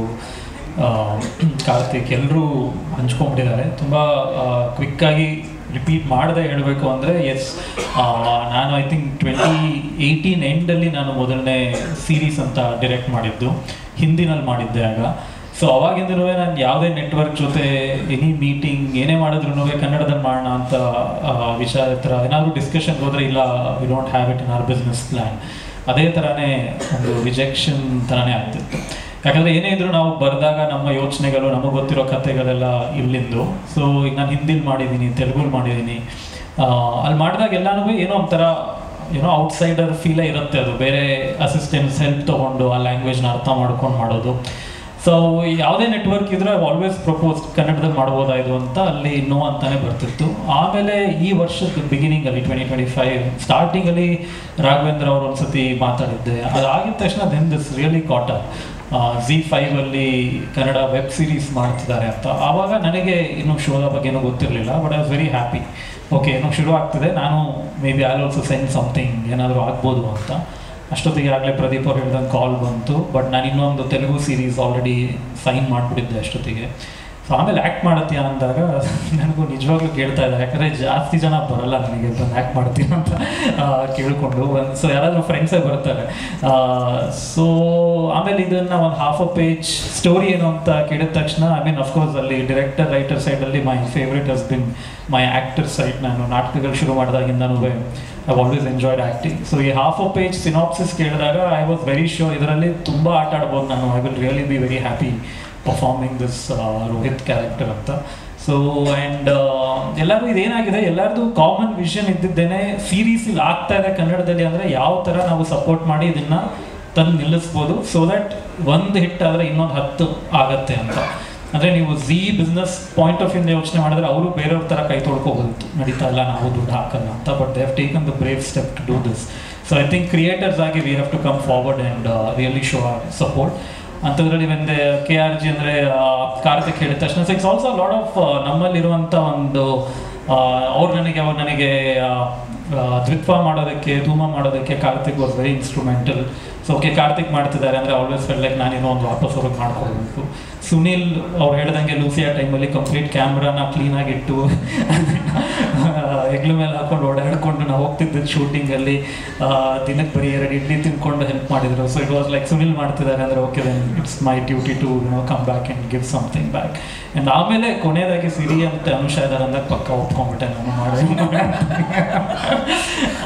ಕಾರ್ತಿಕ್ ಎಲ್ಲರೂ ಹಂಚ್ಕೊಂಡ್ಬಿಟ್ಟಿದ್ದಾರೆ. ತುಂಬ ಕ್ವಿಕ್ಕಾಗಿ ರಿಪೀಟ್ ಮಾಡದೆ ಹೇಳಬೇಕು ಅಂದರೆ, ಎಸ್, ನಾನು ಐ ಥಿಂಕ್ 2018 ಎಂಡಲ್ಲಿ ನಾನು ಮೊದಲನೇ ಸೀರೀಸ್ ಅಂತ ಡೈರೆಕ್ಟ್ ಮಾಡಿದ್ದು, ಹಿಂದಿನಲ್ಲಿ ಮಾಡಿದ್ದೆ ಆಗ. ಸೊ ಅವಾಗಿಂದಲೂ ನಾನು ಯಾವುದೇ ನೆಟ್ವರ್ಕ್ ಜೊತೆ ಎನಿ ಮೀಟಿಂಗ್ ಏನೇ ಮಾಡಿದ್ರು ಕನ್ನಡದಲ್ಲಿ ಮಾಡೋಣ ಅಂತ ವಿಷಯ ಥರ ಏನಾದರೂ ಡಿಸ್ಕಷನ್ಗೆ ಹೋದರೆ, ಇಲ್ಲ we don't have it in our business plan, ಅದೇ ಥರನೇ ಒಂದು ರಿಜೆಕ್ಷನ್ ಥರನೇ ಆಗ್ತಿತ್ತು. ಯಾಕಂದರೆ ಏನೇ ಇದ್ರೂ ನಾವು ಬರೆದಾಗ ನಮ್ಮ ಯೋಚನೆಗಳು, ನಮಗೆ ಗೊತ್ತಿರೋ ಕಥೆಗಳೆಲ್ಲ ಇಲ್ಲಿಂದು. ಸೊ ಈಗ ನಾನು ಹಿಂದಿಲಿ ಮಾಡಿದ್ದೀನಿ, ತೆಲುಗುಲಿ ಮಾಡಿದ್ದೀನಿ. ಅಲ್ಲಿ ಮಾಡಿದಾಗ ಎಲ್ಲನೂ ಏನೋ ಒಂಥರ ಔಟ್ಸೈಡರ್ ಫೀಲೇ ಇರುತ್ತೆ. ಅದು ಬೇರೆ ಅಸಿಸ್ಟೆಂಟ್ಸ್ ಹೆಲ್ಪ್ ತೊಗೊಂಡು ಆ ಲ್ಯಾಂಗ್ವೇಜ್ನ ಅರ್ಥ ಮಾಡ್ಕೊಂಡು ಮಾಡೋದು. ಸೊ ಯಾವುದೇ ನೆಟ್ವರ್ಕ್ ಇದ್ದರೆ ಆಲ್ವೇಸ್ ಪ್ರಪೋಸ್ ಕನ್ನಡದಲ್ಲಿ ಮಾಡ್ಬೋದಾಯಿತು ಅಂತ ಅಲ್ಲಿ ನೋ ಅಂತಾನೆ ಬರ್ತಿತ್ತು. ಆಮೇಲೆ ಈ ವರ್ಷದ ಬಿಗಿನಿಂಗಲ್ಲಿ 2025 ಸ್ಟಾರ್ಟಿಂಗಲ್ಲಿ ರಾಘವೇಂದ್ರ ಅವರು ಒಂದ್ಸತಿ ಮಾತಾಡಿದ್ದೆ. ಅದಾಗಿದ ತಕ್ಷಣ then this really caught up. ZEE5 Kannada web series ಮಾಡ್ತಿದ್ದಾರೆ ಅಂತ. ಆವಾಗ ನನಗೆ ಇನ್ನೂ ಶೋದ ಬಗ್ಗೆ ಏನೂ ಗೊತ್ತಿರಲಿಲ್ಲ. But I was very happy. Okay, ಏನೋ ಶುರು ಆಗ್ತಿದೆ, ನಾನು maybe I also send something, ಏನಾದರೂ ಆಗ್ಬೋದು ಅಂತ. ಅಷ್ಟೊತ್ತಿಗೆ ಆಗಲೇ ಪ್ರದೀಪ್ ಅವ್ರು ಹೇಳ್ದಂಗೆ ಕಾಲ್ ಬಂತು. ಬಟ್ ನಾನು ಇನ್ನೊಂದು ತೆಲುಗು ಸೀರೀಸ್ ಆಲ್ರೆಡಿ ಸೈನ್ ಮಾಡಿಬಿಟ್ಟಿದ್ದೆ ಅಷ್ಟೊತ್ತಿಗೆ. ಸೊ ಆಮೇಲೆ ಆ್ಯಕ್ಟ್ ಮಾಡತ್ತೀಯ ಅಂದಾಗ ನನಗೂ ನಿಜವಾಗ್ಲೂ ಕೇಳ್ತಾ ಇದ್ದಾರೆ. ಯಾಕಂದರೆ ಜಾಸ್ತಿ ಜನ ಬರೋಲ್ಲ ನನಗೆ ಬಂದು ಆ್ಯಕ್ಟ್ ಮಾಡ್ತೀಯ ಅಂತ ಕೇಳಿಕೊಂಡು. ಸೊ ಯಾರಾದರೂ ಫ್ರೆಂಡ್ಸೇ ಬರ್ತಾರೆ. ಸೊ ಆಮೇಲೆ ಇದನ್ನು ಒಂದು half a page ಸ್ಟೋರಿ ಏನು ಅಂತ ಕೇಳಿದ ತಕ್ಷಣ, ಐ ಮೀನ್ ಅಫ್ಕೋರ್ಸ್ ಅಲ್ಲಿ ಡೈರೆಕ್ಟರ್ ರೈಟರ್ ಸೈಡಲ್ಲಿ my favourite has been my actor side. ನಾನು ನಾಟಕಗಳು ಶುರು ಮಾಡಿದಾಗಿಂದನೂ I always enjoyed acting. So ಈ half a page ಸಿನಾಪ್ಸಿಸ್ ಕೇಳಿದಾಗ ಐ ವಾಸ್ ವೆರಿ ಶ್ಯೂರ್ ಇದರಲ್ಲಿ ತುಂಬ ಆಟ ಆಡ್ಬೋದು ನಾನು. I will really be very happy performing this Rohit character ಅಂತ. ಸೊ ಆ್ಯಂಡ್ ಎಲ್ಲರೂ ಇದೇನಾಗಿದೆ, ಎಲ್ಲರದು ಕಾಮನ್ ವಿಷನ್ ಇದ್ದಿದ್ದೇನೆ ಸೀರೀಸ್ ಇಲ್ಲಿ ಆಗ್ತಾ ಇದೆ ಕನ್ನಡದಲ್ಲಿ ಅಂದರೆ ಯಾವ ಥರ ನಾವು ಸಪೋರ್ಟ್ ಮಾಡಿ ಇದನ್ನು ತಂದು ನಿಲ್ಲಿಸ್ಬೋದು, ಸೊ ದ್ಯಾಟ್ ಒಂದು ಹಿಟ್ ಆದರೆ ಇನ್ನೊಂದು 10 ಆಗತ್ತೆ ಅಂತ. ಅಂದರೆ ನೀವು ಬಿಸ್ನೆಸ್ ಪಾಯಿಂಟ್ ಆಫ್ ವ್ಯೂಯಿಂದ ಯೋಚನೆ ಮಾಡಿದ್ರೆ ಅವರು ಬೇರೆಯವ್ರ ಥರ ಕೈ ತೊಳ್ಕೋಬೋದಿತ್ತು, ನಡೀತಾ ಇಲ್ಲ ನಾವು ದುಡ್ಡು ಹಾಕಲ್ಲ ಅಂತ, but they have taken the brave step to do this. So I think creators ಆಗಿ we have to come forward and really show our support. ಅಂಥದ್ರಲ್ಲಿ ಬಂದೆ KRG ಅಂದರೆ ಕಾರ್ತಿಕ್ ಹೇಳಿದ ತಕ್ಷಣ ಇಟ್ಸ್ ಆಲ್ಸೋ ಲಾಟ್ ಆಫ್ ನಮ್ಮಲ್ಲಿರುವಂಥ ಒಂದು ಅವ್ರು ನನಗೆ ದ್ವಿತ್ವ ಮಾಡೋದಕ್ಕೆ, ಧೂಮ ಮಾಡೋದಕ್ಕೆ Karthik was very instrumental. So okay Karthik ಮಾಡ್ತಿದ್ದಾರೆ ಅಂದರೆ ಆಲ್ವೇಸ್ ಫೆಲ್ ಲೈಕ್ ನಾನೇನೋ ಒಂದು ವಾಪಸ್ ಅವ್ರಿಗೆ ಮಾಡ್ಕೊಳ್ಬೇಕು. ಸುನೀಲ್ ಅವ್ರು ಹೇಳ್ದಂಗೆ ಲೂಸಿಯಾ ಟೈಮಲ್ಲಿ ಕಂಪ್ಲೀಟ್ ಕ್ಯಾಮ್ರಾನ ಕ್ಲೀನಾಗಿಟ್ಟು ಹೆಗ್ಲ ಮೇಲೆ ಹಾಕೊಂಡು ಓಡಾಡ್ಕೊಂಡು ನಾವು ಹೋಗ್ತಿದ್ದ ಶೂಟಿಂಗಲ್ಲಿ ದಿನಕ್ಕೆ ಬರೀ 2 ಇಡ್ಲಿ ತಿನ್ಕೊಂಡು ಹೆಲ್ಪ್ ಮಾಡಿದರು. So it was like Sunil ಮಾಡ್ತಿದ್ದಾರೆ ಅಂದರೆ okay then it's my duty to come back and give something back. And ಆಮೇಲೆ ಕೊನೆಯದಾಗಿ ಸಿರಿ ಅಂತ ಅನುಷ ಇದ್ದಾರೆ ಅಂದಾಗ ಪಕ್ಕ ಒಪ್ಕೊಂಡ್ಬಿಟ್ಟೆ ನಾನು ಮಾಡಿ.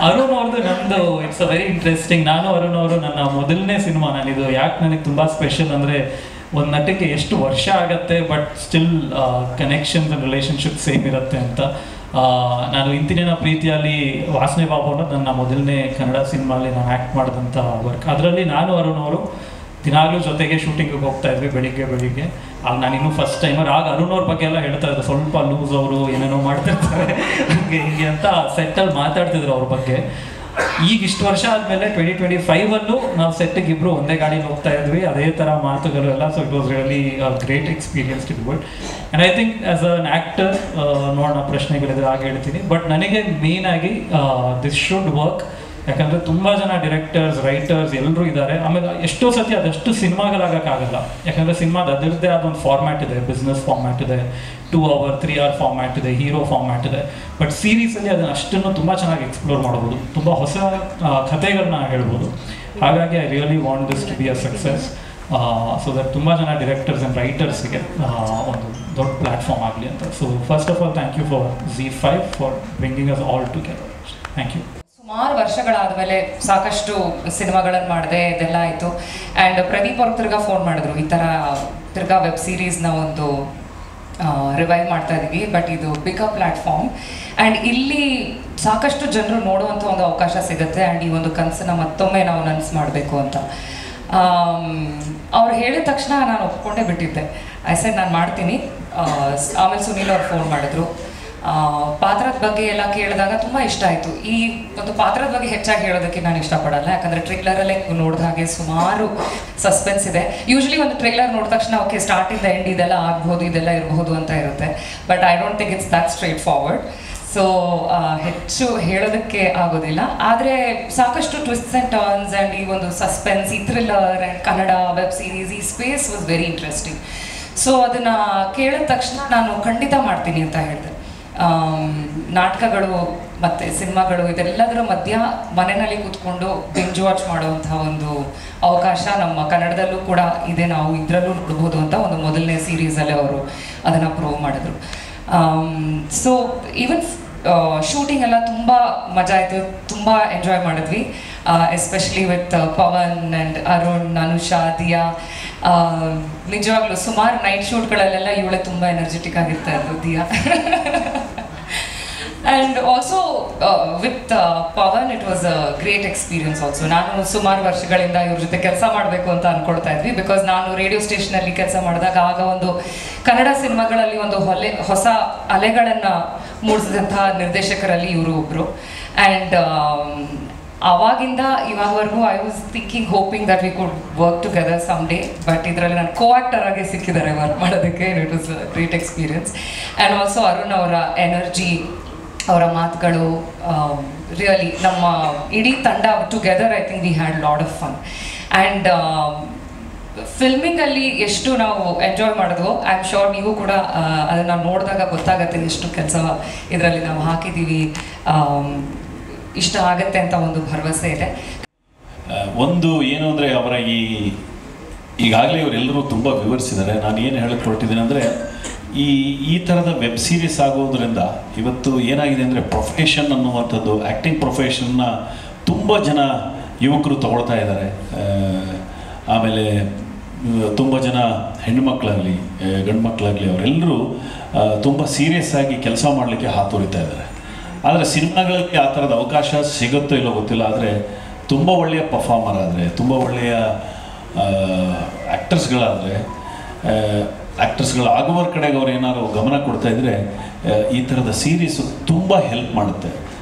ಅರುಣ್ ಅವ್ರದ್ದು ನಂದು ಇಟ್ಸ್ ಅ ವೆರಿ ಇಂಟ್ರೆಸ್ಟಿಂಗ್. ನಾನು ಅರುಣ್ ಅವರು ನನ್ನ ಮೊದಲನೇ ಸಿನಿಮಾ. ನಾನಿದು ಯಾಕೆ ನನಗೆ ತುಂಬ ಸ್ಪೆಷಲ್ ಅಂದರೆ ಒಂದು ನಟಕ್ಕೆ ಎಷ್ಟು ವರ್ಷ ಆಗತ್ತೆ but still connections and relationship same ಇರುತ್ತೆ ಅಂತ. ನಾನು ಇಂತಿನ ಪ್ರೀತಿಯಲ್ಲಿ ವಾಸನೆ ಬಾಬು ಅನ್ನೋದು ನನ್ನ ಮೊದಲನೇ ಕನ್ನಡ ಸಿನಿಮಾಲಿ ನಾನು ಆ್ಯಕ್ಟ್ ಮಾಡಿದಂಥ ವರ್ಕ್. ಅದರಲ್ಲಿ ನಾನು ಅರುಣ್ ಅವರು ದಿನಾಗಲೂ ಜೊತೆಗೆ ಶೂಟಿಂಗಿಗೆ ಹೋಗ್ತಾ ಇದ್ವಿ ಬೆಳಿಗ್ಗೆ. ಆಗ ನಾನಿನ್ನೂ ಫಸ್ಟ್ ಟೈಮರ್. ಆಗ ಅರುಣ್ ಅವ್ರ ಬಗ್ಗೆ ಎಲ್ಲ ಹೇಳ್ತಾ ಇದ್ರು, ಸ್ವಲ್ಪ ಲೂಸ್ ಅವರು ಏನೇನೋ ಮಾಡ್ತಿರ್ತಾರೆ ಹಿಂಗೆ ಅಂತ ಸೆಟ್ಟಲ್ಲಿ ಮಾತಾಡ್ತಿದ್ರು ಅವ್ರ ಬಗ್ಗೆ. ಈಗ ಇಷ್ಟು ವರ್ಷ ಆದಮೇಲೆ 2025 ನಾವು ಸೆಟ್ಟಿಗೆ ಇಬ್ಬರು ಒಂದೇ ಗಾಡಿಲಿ ಹೋಗ್ತಾ ಇದ್ವಿ, ಅದೇ ಥರ ಮಾತುಗಳು ಎಲ್ಲ. So it was really great experience to do it. And I think as an actor ನೋಡೋಣ ಪ್ರಶ್ನೆಗಳಿದ್ರೆ ಆಗ ಹೇಳ್ತೀನಿ. ಬಟ್ ನನಗೆ ಮೇನ್ ಆಗಿ ದಿಸ್ ಶುಡ್ ವರ್ಕ್. ಯಾಕಂದರೆ ತುಂಬ ಜನ ಡಿರೆಕ್ಟರ್ಸ್, ರೈಟರ್ಸ್ ಎಲ್ಲರೂ ಇದ್ದಾರೆ. ಆಮೇಲೆ ಎಷ್ಟೋ ಸತಿ ಅದಷ್ಟು ಸಿನಿಮಾಗಳಾಗೋಕ್ಕಾಗಲ್ಲ. ಯಾಕಂದರೆ ಸಿನಿಮಾದ ಅದರದ್ದೇ ಅದೊಂದು ಫಾರ್ಮ್ಯಾಟ್ ಇದೆ, ಬಿಸ್ನೆಸ್ ಫಾರ್ಮ್ಯಾಟ್ ಇದೆ, 2 hour 3 hour ಫಾರ್ಮ್ಯಾಟ್ ಇದೆ, ಹೀರೋ ಫಾರ್ಮ್ಯಾಟ್ ಇದೆ. ಬಟ್ ಸೀರೀಸಲ್ಲಿ ಅದನ್ನು ಅಷ್ಟನ್ನು ತುಂಬ ಚೆನ್ನಾಗಿ ಎಕ್ಸ್ಪ್ಲೋರ್ ಮಾಡ್ಬೋದು, ತುಂಬ ಹೊಸ ಕಥೆಗಳನ್ನ ಹೇಳ್ಬೋದು. ಹಾಗಾಗಿ I really want this to be a success. So that ತುಂಬ ಜನ ಡಿರೆಕ್ಟರ್ಸ್ ಆ್ಯಂಡ್ ರೈಟರ್ಸ್ಗೆ ಒಂದು ದೊಡ್ಡ ಪ್ಲ್ಯಾಟ್ಫಾರ್ಮ್ ಆಗಲಿ ಅಂತ. So first of all thank you for ZEE5 for bringing us all together. Thank you. ಸುಮಾರು ವರ್ಷಗಳಾದಮೇಲೆ ಸಾಕಷ್ಟು ಸಿನಿಮಾಗಳನ್ನು ಮಾಡಿದೆ, ಇದೆಲ್ಲ ಆಯಿತು. ಆ್ಯಂಡ್ ಪ್ರದೀಪ್ ಅವ್ರಿಗೆ ತಿರ್ಗಾ ಫೋನ್ ಮಾಡಿದ್ರು, ಈ ಥರ ತಿರ್ಗಾ ವೆಬ್ ಸೀರೀಸ್ನ ಒಂದು ರಿವೈವ್ ಮಾಡ್ತಾ ಇದ್ದೀವಿ, ಬಟ್ ಇದು ಬಿಗ್ ಪ್ಲ್ಯಾಟ್ಫಾರ್ಮ್ ಆ್ಯಂಡ್ ಇಲ್ಲಿ ಸಾಕಷ್ಟು ಜನರು ನೋಡುವಂಥ ಒಂದು ಅವಕಾಶ ಸಿಗುತ್ತೆ. ಆ್ಯಂಡ್ ಈ ಒಂದು ಕನಸನ್ನು ಮತ್ತೊಮ್ಮೆ ನಾವು ನನಸು ಮಾಡಬೇಕು ಅಂತ ಅವ್ರು ಹೇಳಿದ ತಕ್ಷಣ ನಾನು ಒಪ್ಕೊಂಡೇ ಬಿಟ್ಟಿದ್ದೆ. ಸೆಡ್ ನಾನು ಮಾಡ್ತೀನಿ. ಆಮೇಲೆ ಸುನೀಲ್ ಅವ್ರು ಫೋನ್ ಮಾಡಿದ್ರು. ಪಾತ್ರದ ಬಗ್ಗೆ ಎಲ್ಲ ಕೇಳಿದಾಗ ತುಂಬ ಇಷ್ಟ ಆಯಿತು. ಈ ಒಂದು ಪಾತ್ರದ ಬಗ್ಗೆ ಹೆಚ್ಚಾಗಿ ಹೇಳೋದಕ್ಕೆ ನಾನು ಇಷ್ಟಪಡಲ್ಲ, ಯಾಕಂದರೆ ಟ್ರೈಲರಲ್ಲೇ ನೋಡಿದ ಹಾಗೆ ಸುಮಾರು ಸಸ್ಪೆನ್ಸ್ ಇದೆ. ಯೂಶ್ವಲಿ ಒಂದು ಟ್ರೈಲರ್ ನೋಡಿದ ತಕ್ಷಣ ಓಕೆ ಸ್ಟಾರ್ಟಿಂದ ಎಂಡ್ ಇದೆಲ್ಲ ಆಗ್ಬೋದು, ಇದೆಲ್ಲ ಇರಬಹುದು ಅಂತ ಇರುತ್ತೆ. But I don't think it's that straight forward. So ಹೆಚ್ಚು ಹೇಳೋದಕ್ಕೆ ಆಗೋದಿಲ್ಲ. ಆದರೆ ಸಾಕಷ್ಟು ಟ್ವಿಸ್ಟ್ಸ್ ಆ್ಯಂಡ್ ಟರ್ನ್ಸ್ ಆ್ಯಂಡ್ ಈ ಒಂದು ಸಸ್ಪೆನ್ಸ್, ಈ thriller and Kannada web series, ಈ space was very interesting. So ಅದನ್ನು ಕೇಳಿದ ತಕ್ಷಣ ನಾನು ಖಂಡಿತ ಮಾಡ್ತೀನಿ ಅಂತ ಹೇಳಿದೆ. ನಾಟಕಗಳು ಮತ್ತು ಸಿನಿಮಾಗಳು ಇದೆಲ್ಲದರ ಮಧ್ಯ ಮನೆಯಲ್ಲಿ ಕೂತ್ಕೊಂಡು ಬಿಂಜ್ ವಾಚ್ ಮಾಡುವಂಥ ಒಂದು ಅವಕಾಶ ನಮ್ಮ ಕನ್ನಡದಲ್ಲೂ ಕೂಡ ಇದೆ, ನಾವು ಇದರಲ್ಲೂ ನೋಡ್ಬೋದು ಅಂತ ಒಂದು ಮೊದಲನೇ ಸೀರೀಸಲ್ಲೇ ಅವರು ಅದನ್ನು ಪ್ರೂವ್ ಮಾಡಿದ್ರು. ಸೊ ಈವನ್ ಶೂಟಿಂಗ್ ಎಲ್ಲ ತುಂಬ ಮಜಾ ಆಯಿತು, ತುಂಬ ಎಂಜಾಯ್ ಮಾಡಿದ್ವಿ. Especially with Pavan and Arun, Anusha, Diya. ನಿಜವಾಗ್ಲೂ ಸುಮಾರು ನೈಟ್ ಶೂಟ್ಗಳಲ್ಲೆಲ್ಲ ಇವಳೆ ತುಂಬ ಎನರ್ಜೆಟಿಕ್ ಆಗಿರ್ತಾ ಇದ್ರು, Diya. And also with Pavan it was a great experience also. ನಾನು ಸುಮಾರು ವರ್ಷಗಳಿಂದ ಇವ್ರ ಜೊತೆ ಕೆಲಸ ಮಾಡಬೇಕು ಅಂತ ಅಂದ್ಕೊಳ್ತಾ ಇದ್ವಿ. ಬಿಕಾಸ್ ನಾನು ರೇಡಿಯೋ ಸ್ಟೇಷನಲ್ಲಿ ಕೆಲಸ ಮಾಡಿದಾಗ ಆಗ ಒಂದು ಕನ್ನಡ ಸಿನಿಮಾಗಳಲ್ಲಿ ಒಂದು ಹೊಸ ಅಲೆಗಳನ್ನು ಮೂಡಿಸಿದಂತಹ ನಿರ್ದೇಶಕರಲ್ಲಿ ಇವರು ಒಬ್ಬರು. ಆ್ಯಂಡ್ ಆವಾಗಿಂದ ಇವಾಗವರೆಗೂ I was thinking, hoping that we could work together some day. But ಇದರಲ್ಲಿ ನಾನು ಕೋ-ಆಕ್ಟರ್ ಆಗಿ ಸಿಕ್ಕಿದ್ದಾರೆ ವರ್ಕ್ ಮಾಡೋದಕ್ಕೆ. It was a great experience. And also Arun ಅವರ ಎನರ್ಜಿ, ಅವರ ಮಾತುಗಳು, ರಿಯಲಿ ನಮ್ಮ ಇಡೀ ತಂಡ together I think we had lot of fun. And ಫಿಲ್ಮಿಂಗಲ್ಲಿ ಎಷ್ಟು ನಾವು ಎಂಜಾಯ್ ಮಾಡಿದ್ವೋ ಐ ಆಮ್ ಶೋರ್ ನೀವು ಕೂಡ ಅದನ್ನು ನೋಡಿದಾಗ ಗೊತ್ತಾಗತ್ತೆ ಎಷ್ಟು ಕೆಲಸ ಇದರಲ್ಲಿ ನಾವು ಹಾಕಿದ್ದೀವಿ, ಇಷ್ಟ ಆಗತ್ತೆ ಅಂತ ಒಂದು ಭರವಸೆ ಇದೆ. ಒಂದು ಏನು ಅಂದರೆ ಅವರ ಈಗಾಗಲೇ ಇವರೆಲ್ಲರೂ ತುಂಬ ವಿವರಿಸಿದ್ದಾರೆ. ನಾನು ಏನು ಹೇಳಕ್ಕೆ ಹೊರಟಿದ್ದೀನಿ ಅಂದರೆ ಈ ಥರದ ವೆಬ್ ಸೀರೀಸ್ ಆಗೋದ್ರಿಂದ ಇವತ್ತು ಏನಾಗಿದೆ ಅಂದರೆ ಪ್ರೊಫೆಷನ್ ಅನ್ನುವಂಥದ್ದು, ಆ್ಯಕ್ಟಿಂಗ್ ಪ್ರೊಫೆಷನ್ನ ತುಂಬ ಜನ ಯುವಕರು ತಗೊಳ್ತಾ ಇದ್ದಾರೆ. ಆಮೇಲೆ ತುಂಬ ಜನ ಹೆಣ್ಣುಮಕ್ಕಳಾಗಲಿ ಗಂಡು ಮಕ್ಕಳಾಗಲಿ ಅವರೆಲ್ಲರೂ ತುಂಬ ಸೀರಿಯಸ್ ಆಗಿ ಕೆಲಸ ಮಾಡಲಿಕ್ಕೆ ಹಾತೊರಿತಾ ಇದ್ದಾರೆ. ಆದರೆ ಸಿನಿಮಾಗಳಲ್ಲಿ ಆ ಥರದ ಅವಕಾಶ ಸಿಗುತ್ತೋ ಇಲ್ಲೋ ಗೊತ್ತಿಲ್ಲ. ಆದರೆ ತುಂಬ ಒಳ್ಳೆಯ ಪರ್ಫಾರ್ಮರ್ ಆದರೆ, ತುಂಬ ಒಳ್ಳೆಯ ಆ್ಯಕ್ಟರ್ಸ್ಗಳಾಗುವರ ಕಡೆಗೆ ಅವ್ರು ಏನಾದ್ರು ಗಮನ ಕೊಡ್ತಾ ಇದ್ದರೆ ಈ ಥರದ ಸೀರೀಸು ತುಂಬ ಹೆಲ್ಪ್ ಮಾಡುತ್ತೆ,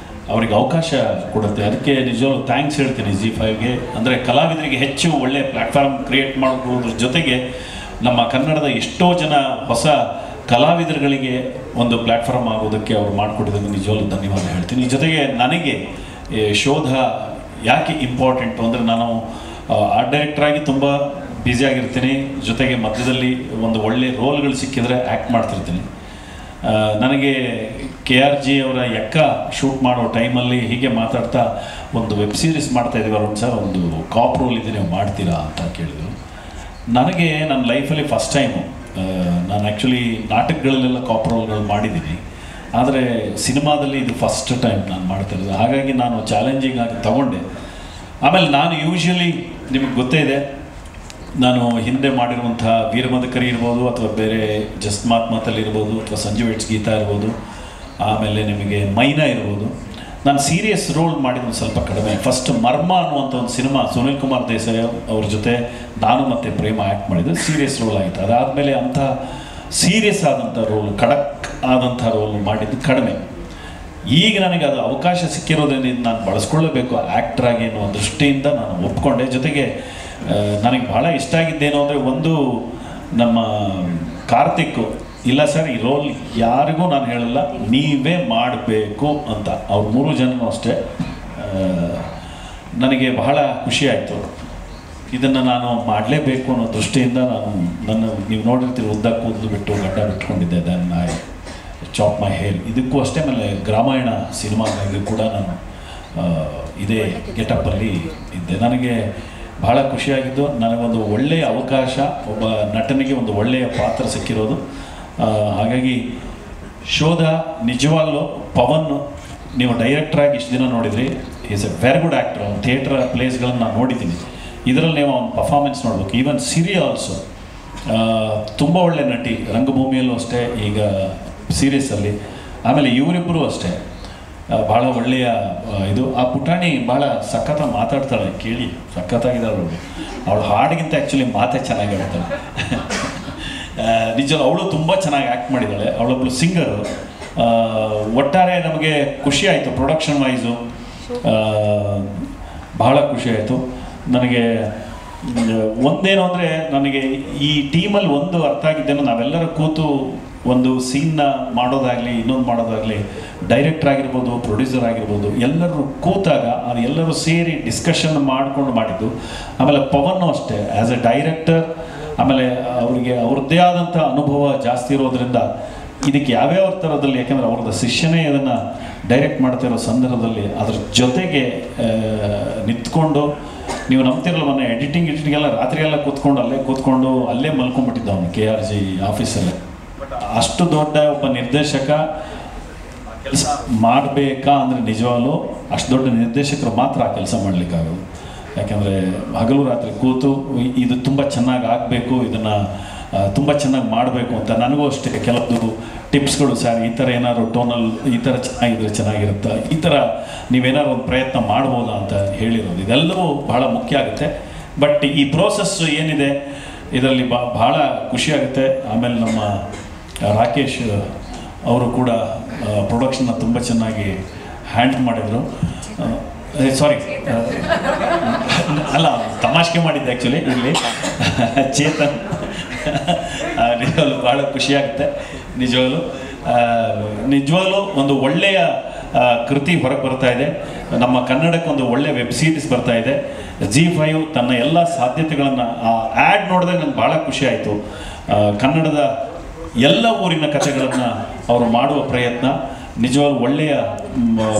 ಅವರಿಗೆ ಅವಕಾಶ ಕೊಡುತ್ತೆ. ಅದಕ್ಕೆ ನಿಜವಾಗ್ಲೂ ಥ್ಯಾಂಕ್ಸ್ ಹೇಳ್ತೀನಿ Zee5ಗೆ. ಅಂದರೆ ಕಲಾವಿದರಿಗೆ ಹೆಚ್ಚು ಒಳ್ಳೆಯ ಪ್ಲ್ಯಾಟ್ಫಾರ್ಮ್ ಕ್ರಿಯೇಟ್ ಮಾಡೋದ್ರ ಜೊತೆಗೆ ನಮ್ಮ ಕನ್ನಡದ ಎಷ್ಟೋ ಜನ ಹೊಸ ಕಲಾವಿದರುಗಳಿಗೆ ಒಂದು ಪ್ಲ್ಯಾಟ್ಫಾರ್ಮ್ ಆಗೋದಕ್ಕೆ ಅವ್ರು ಮಾಡಿಕೊಟ್ಟಿದ್ದಕ್ಕೆ ನಿಜವಾಗ್ಲೂ ಧನ್ಯವಾದ ಹೇಳ್ತೀನಿ. ಜೊತೆಗೆ ನನಗೆ ಶೋಧ ಯಾಕೆ ಇಂಪಾರ್ಟೆಂಟು ಅಂದರೆ, ನಾನು ಆರ್ಟ್ ಡೈರೆಕ್ಟ್ರಾಗಿ ತುಂಬ ಬ್ಯುಸಿಯಾಗಿರ್ತೀನಿ, ಜೊತೆಗೆ ಮಧ್ಯದಲ್ಲಿ ಒಂದು ಒಳ್ಳೆಯ ರೋಲ್ಗಳು ಸಿಕ್ಕಿದರೆ ಆ್ಯಕ್ಟ್ ಮಾಡ್ತಿರ್ತೀನಿ. ನನಗೆ KRG ಅವರ ಎಕ್ಕ ಶೂಟ್ ಮಾಡೋ ಟೈಮಲ್ಲಿ ಹೀಗೆ ಮಾತಾಡ್ತಾ ಒಂದು ವೆಬ್ ಸೀರೀಸ್ ಮಾಡ್ತಾಯಿದ್ದೀವಿ ಅರುಣ್ ಸರ್, ಒಂದು ಕಾಪ್ ರೋಲ್ ಇದೆ, ನೀವು ಮಾಡ್ತೀರಾ ಅಂತ ಕೇಳಿದ್ರು. ನನಗೆ ನನ್ನ ಲೈಫಲ್ಲಿ ಫಸ್ಟ್ ಟೈಮು, ನಾನು ಆ್ಯಕ್ಚುಲಿ ನಾಟಕಗಳಲ್ಲೆಲ್ಲ ಕಾಪ್ ರೋಲ್ಗಳು ಮಾಡಿದ್ದೀನಿ, ಆದರೆ ಸಿನಿಮಾದಲ್ಲಿ ಇದು ಫಸ್ಟ್ ಟೈಮ್ ನಾನು ಮಾಡ್ತಿರೋದು. ಹಾಗಾಗಿ ನಾನು ಚಾಲೆಂಜಿಂಗ್ ಆಗಿ ತಗೊಂಡೆ. ಆಮೇಲೆ ನಾನು ಯೂಶ್ವಲಿ ನಿಮಗೆ ಗೊತ್ತೇ ಇದೆ, ನಾನು ಹಿಂದೆ ಮಾಡಿರುವಂಥ ವೀರಮದಕರಿ ಇರ್ಬೋದು, ಅಥವಾ ಬೇರೆ ಜಸ್ಮಾತ್ ಮಾತಲ್ಲಿ ಇರ್ಬೋದು, ಅಥವಾ ಸಂಜು ವೆಟ್ಸ್ ಗೀತಾ ಇರ್ಬೋದು, ಆಮೇಲೆ ನಿಮಗೆ ಮೈನಾ ಇರ್ಬೋದು, ನಾನು ಸೀರಿಯಸ್ ರೋಲ್ ಮಾಡಿದ್ದು ಸ್ವಲ್ಪ ಕಡಿಮೆ. ಫಸ್ಟ್ ಮರ್ಮ ಅನ್ನುವಂಥ ಒಂದು ಸಿನಿಮಾ ಸುನಿಲ್ ಕುಮಾರ್ ದೇಸಾಯಿ ಅವ್ರ ಜೊತೆ ನಾನು ಮತ್ತು ಪ್ರೇಮ ಆ್ಯಕ್ಟ್ ಮಾಡಿದ್ದು, ಸೀರಿಯಸ್ ರೋಲ್ ಆಯಿತು. ಅದಾದಮೇಲೆ ಅಂಥ ಸೀರಿಯಸ್ ಆದಂಥ ರೋಲ್, ಖಡಕ್ ಆದಂಥ ರೋಲ್ ಮಾಡಿದ್ದು ಕಡಿಮೆ. ಈಗ ನನಗೆ ಅದು ಅವಕಾಶ ಸಿಕ್ಕಿರೋದ್ರಿಂದ ಇದು ನಾನು ಬಳಸ್ಕೊಳ್ಳಬೇಕು ಆ್ಯಕ್ಟ್ರಾಗಿ ಅನ್ನುವ ದೃಷ್ಟಿಯಿಂದ ನಾನು ಒಪ್ಕೊಂಡೆ. ಜೊತೆಗೆ ನನಗೆ ಭಾಳ ಇಷ್ಟ ಆಗಿದ್ದೇನು ಅಂದರೆ, ಒಂದು ನಮ್ಮ ಕಾರ್ತಿಕ್, ಇಲ್ಲ ಸರ್ ಈ ರೋಲ್ ಯಾರಿಗೂ ನಾನು ಹೇಳಲ್ಲ, ನೀವೇ ಮಾಡಬೇಕು ಅಂತ. ಅವ್ರು 3 ಜನನೂ ಅಷ್ಟೇ. ನನಗೆ ಬಹಳ ಖುಷಿಯಾಯಿತು. ಇದನ್ನು ನಾನು ಮಾಡಲೇಬೇಕು ಅನ್ನೋ ದೃಷ್ಟಿಯಿಂದ ನೀವು ನೋಡಿರ್ತೀರಿ, ಉದ್ದ ಕೂದಲು ಬಿಟ್ಟು ಗಡ್ಡ ಬಿಟ್ಕೊಂಡಿದ್ದೆ, then I chop my hair. ಇದಕ್ಕೂ ಅಷ್ಟೇ. ಆಮೇಲೆ ಗ್ರಾಮಾಯಣ ಸಿನಿಮಾಗಾಗಿ ಕೂಡ ನಾನು ಇದೇ ಗೆಟಪ್ಪಲ್ಲಿ ಇದ್ದೆ. ನನಗೆ ಬಹಳ ಖುಷಿಯಾಗಿದ್ದು, ನನಗೊಂದು ಒಳ್ಳೆಯ ಅವಕಾಶ, ಒಬ್ಬ ನಟನಿಗೆ ಒಂದು ಒಳ್ಳೆಯ ಪಾತ್ರ ಸಿಕ್ಕಿರೋದು. ಹಾಗಾಗಿ ಶೋಧ ನಿಜವಾಗ್ಲೂ ಪವನ್, ನೀವು ಡೈರೆಕ್ಟ್ರಾಗಿ ಇಷ್ಟು ದಿನ ನೋಡಿದ್ರಿ, is A very good actor. ಅವ್ನು ಥಿಯೇಟ್ರ್ ಪ್ಲೇಸ್ಗಳನ್ನು ನಾನು ನೋಡಿದ್ದೀನಿ. ಇದರಲ್ಲಿ ನೀವು ಅವ್ನ ಪರ್ಫಾರ್ಮೆನ್ಸ್ ನೋಡಬೇಕು. ಈವನ್ ಸಿರಿ ಆಲ್ಸೋ ತುಂಬ ಒಳ್ಳೆ ನಟಿ, ರಂಗಭೂಮಿಯಲ್ಲೂ ಅಷ್ಟೇ, ಈಗ ಸೀರೀಸಲ್ಲಿ. ಆಮೇಲೆ ಇವರಿಬ್ಬರು ಅಷ್ಟೇ ಭಾಳ ಒಳ್ಳೆಯ ಇದು. ಆ ಪುಟಾಣಿ ಭಾಳ ಸಖತ್ತಾಗಿ ಮಾತಾಡ್ತಾಳೆ, ಕೇಳಿ ಸಖತ್ತಾಗಿದ್ದಾಳೆ ಅವಳು. ಹಾಡಿಗಿಂತ ಆ್ಯಕ್ಚುಲಿ ಮಾತೇ ಚೆನ್ನಾಗಿ ಹೇಳ್ತಾಳೆ. ನಿಜ ಅವಳು ತುಂಬ ಚೆನ್ನಾಗಿ ಆ್ಯಕ್ಟ್ ಮಾಡಿದ್ದಾಳೆ. ಅವಳೊಬ್ಬಳು ಸಿಂಗರು. ಒಟ್ಟಾರೆ ನಮಗೆ ಖುಷಿ ಆಯಿತು. ಪ್ರೊಡಕ್ಷನ್ ವೈಸು ಬಹಳ ಖುಷಿ ಆಯಿತು ನನಗೆ. ಒಂದೇನು ಅಂದರೆ, ನನಗೆ ಈ ಟೀಮಲ್ಲಿ ಒಂದು ಅರ್ಥ ಆಗಿದ್ದೇನೋ, ನಾವೆಲ್ಲರೂ ಕೂತು ಒಂದು ಸೀನ್ನ ಮಾಡೋದಾಗಲಿ, ಇನ್ನೊಂದು ಮಾಡೋದಾಗಲಿ, ಡೈರೆಕ್ಟರ್ ಆಗಿರ್ಬೋದು, ಪ್ರೊಡ್ಯೂಸರ್ ಆಗಿರ್ಬೋದು, ಎಲ್ಲರೂ ಕೂತಾಗ ಅದು ಎಲ್ಲರೂ ಸೇರಿ ಡಿಸ್ಕಷನ್ ಮಾಡಿಕೊಂಡು ಮಾಡಿದ್ದು. ಆಮೇಲೆ ಪವನ್ನು ಅಷ್ಟೇ, ಆ್ಯಸ್ ಎ ಡೈರೆಕ್ಟರ್, ಆಮೇಲೆ ಅವರಿಗೆ ಅವ್ರದ್ದೇ ಆದಂಥ ಅನುಭವ ಜಾಸ್ತಿ ಇರೋದ್ರಿಂದ ಇದಕ್ಕೆ ಯಾವ್ಯಾವ ಥರದಲ್ಲಿ, ಯಾಕೆಂದರೆ ಅವ್ರದ್ದು ಶಿಷ್ಯನೇ ಇದನ್ನು ಡೈರೆಕ್ಟ್ ಮಾಡ್ತಿರೋ ಸಂದರ್ಭದಲ್ಲಿ ಅದ್ರ ಜೊತೆಗೆ ನಿಂತ್ಕೊಂಡು, ನೀವು ನಂಬ್ತಿರಲ್ಲ, ಮೊನ್ನೆ ಎಡಿಟಿಂಗೆಲ್ಲ ರಾತ್ರಿಯೆಲ್ಲ ಕೂತ್ಕೊಂಡು ಅಲ್ಲೇ ಮಲ್ಕೊಂಡ್ಬಿಟ್ಟಿದ್ದ ಅವನು KRG ಆಫೀಸಲ್ಲೇ. ಅಷ್ಟು ದೊಡ್ಡ ಒಬ್ಬ ನಿರ್ದೇಶಕ ಕೆಲಸ ಮಾಡಬೇಕಾ ಅಂದರೆ ನಿಜವಾಗ್ಲೂ ಅಷ್ಟು ದೊಡ್ಡ ನಿರ್ದೇಶಕರು ಮಾತ್ರ ಆ ಕೆಲಸ ಮಾಡಲಿಕ್ಕಾಗೋದು. ಯಾಕೆಂದರೆ ಹಗಲು ರಾತ್ರಿ ಕೂತು ಇದು ತುಂಬ ಚೆನ್ನಾಗಿ ಆಗಬೇಕು, ಇದನ್ನು ತುಂಬ ಚೆನ್ನಾಗಿ ಮಾಡಬೇಕು ಅಂತ. ನನಗೂ ಅಷ್ಟೇ ಕೆಲವೊಂದು ಟಿಪ್ಸ್ಗಳು, ಸರ್ ಈ ಥರ ಏನಾದ್ರು ಟೋನಲ್ಲಿ ಈ ಥರ ಚೆನ್ನಾಗಿದ್ರೆ ಚೆನ್ನಾಗಿರುತ್ತೆ, ಈ ಥರ ನೀವೇನಾದ್ರು ಒಂದು ಪ್ರಯತ್ನ ಮಾಡ್ಬೋದಾ ಅಂತ ಹೇಳಿರೋದು. ಇದೆಲ್ಲವೂ ಬಹಳ ಮುಖ್ಯ ಆಗುತ್ತೆ. ಬಟ್ ಈ ಪ್ರೋಸೆಸ್ ಏನಿದೆ ಇದರಲ್ಲಿ ಬಹಳ ಖುಷಿಯಾಗುತ್ತೆ. ಆಮೇಲೆ ನಮ್ಮ ರಾಕೇಶ್ ಅವರು ಕೂಡ ಪ್ರೊಡಕ್ಷನ್ನ ತುಂಬ ಚೆನ್ನಾಗಿ ಹ್ಯಾಂಡಲ್ ಮಾಡಿದರು. ಸಾರಿ, ಅಲ್ಲ ತಮಾಷೆ ಮಾಡಿದ್ದೆ ಆ್ಯಕ್ಚುಲಿ ಇಲ್ಲಿ. ಚೇತನ್, ನಿಜವಾಗ್ಲೂ ಭಾಳ ಖುಷಿಯಾಗುತ್ತೆ. ನಿಜವಾಗ್ಲೂ ಒಂದು ಒಳ್ಳೆಯ ಕೃತಿ ಹೊರಗೆ ಬರ್ತಾ ಇದೆ. ನಮ್ಮ ಕನ್ನಡಕ್ಕೆ ಒಂದು ಒಳ್ಳೆಯ ವೆಬ್ ಸೀರೀಸ್ ಬರ್ತಾ ಇದೆ. Zee5 ತನ್ನ ಎಲ್ಲ ಸಾಧ್ಯತೆಗಳನ್ನು, ಆ ಆ್ಯಡ್ ನೋಡಿದಾಗ ನನಗೆ ಭಾಳ ಖುಷಿ ಆಯಿತು. ಕನ್ನಡದ ಎಲ್ಲ ಊರಿನ ಕಥೆಗಳನ್ನು ಅವರು ಮಾಡುವ ಪ್ರಯತ್ನ ನಿಜವಾಗ್ಲೂ ಒಳ್ಳೆಯ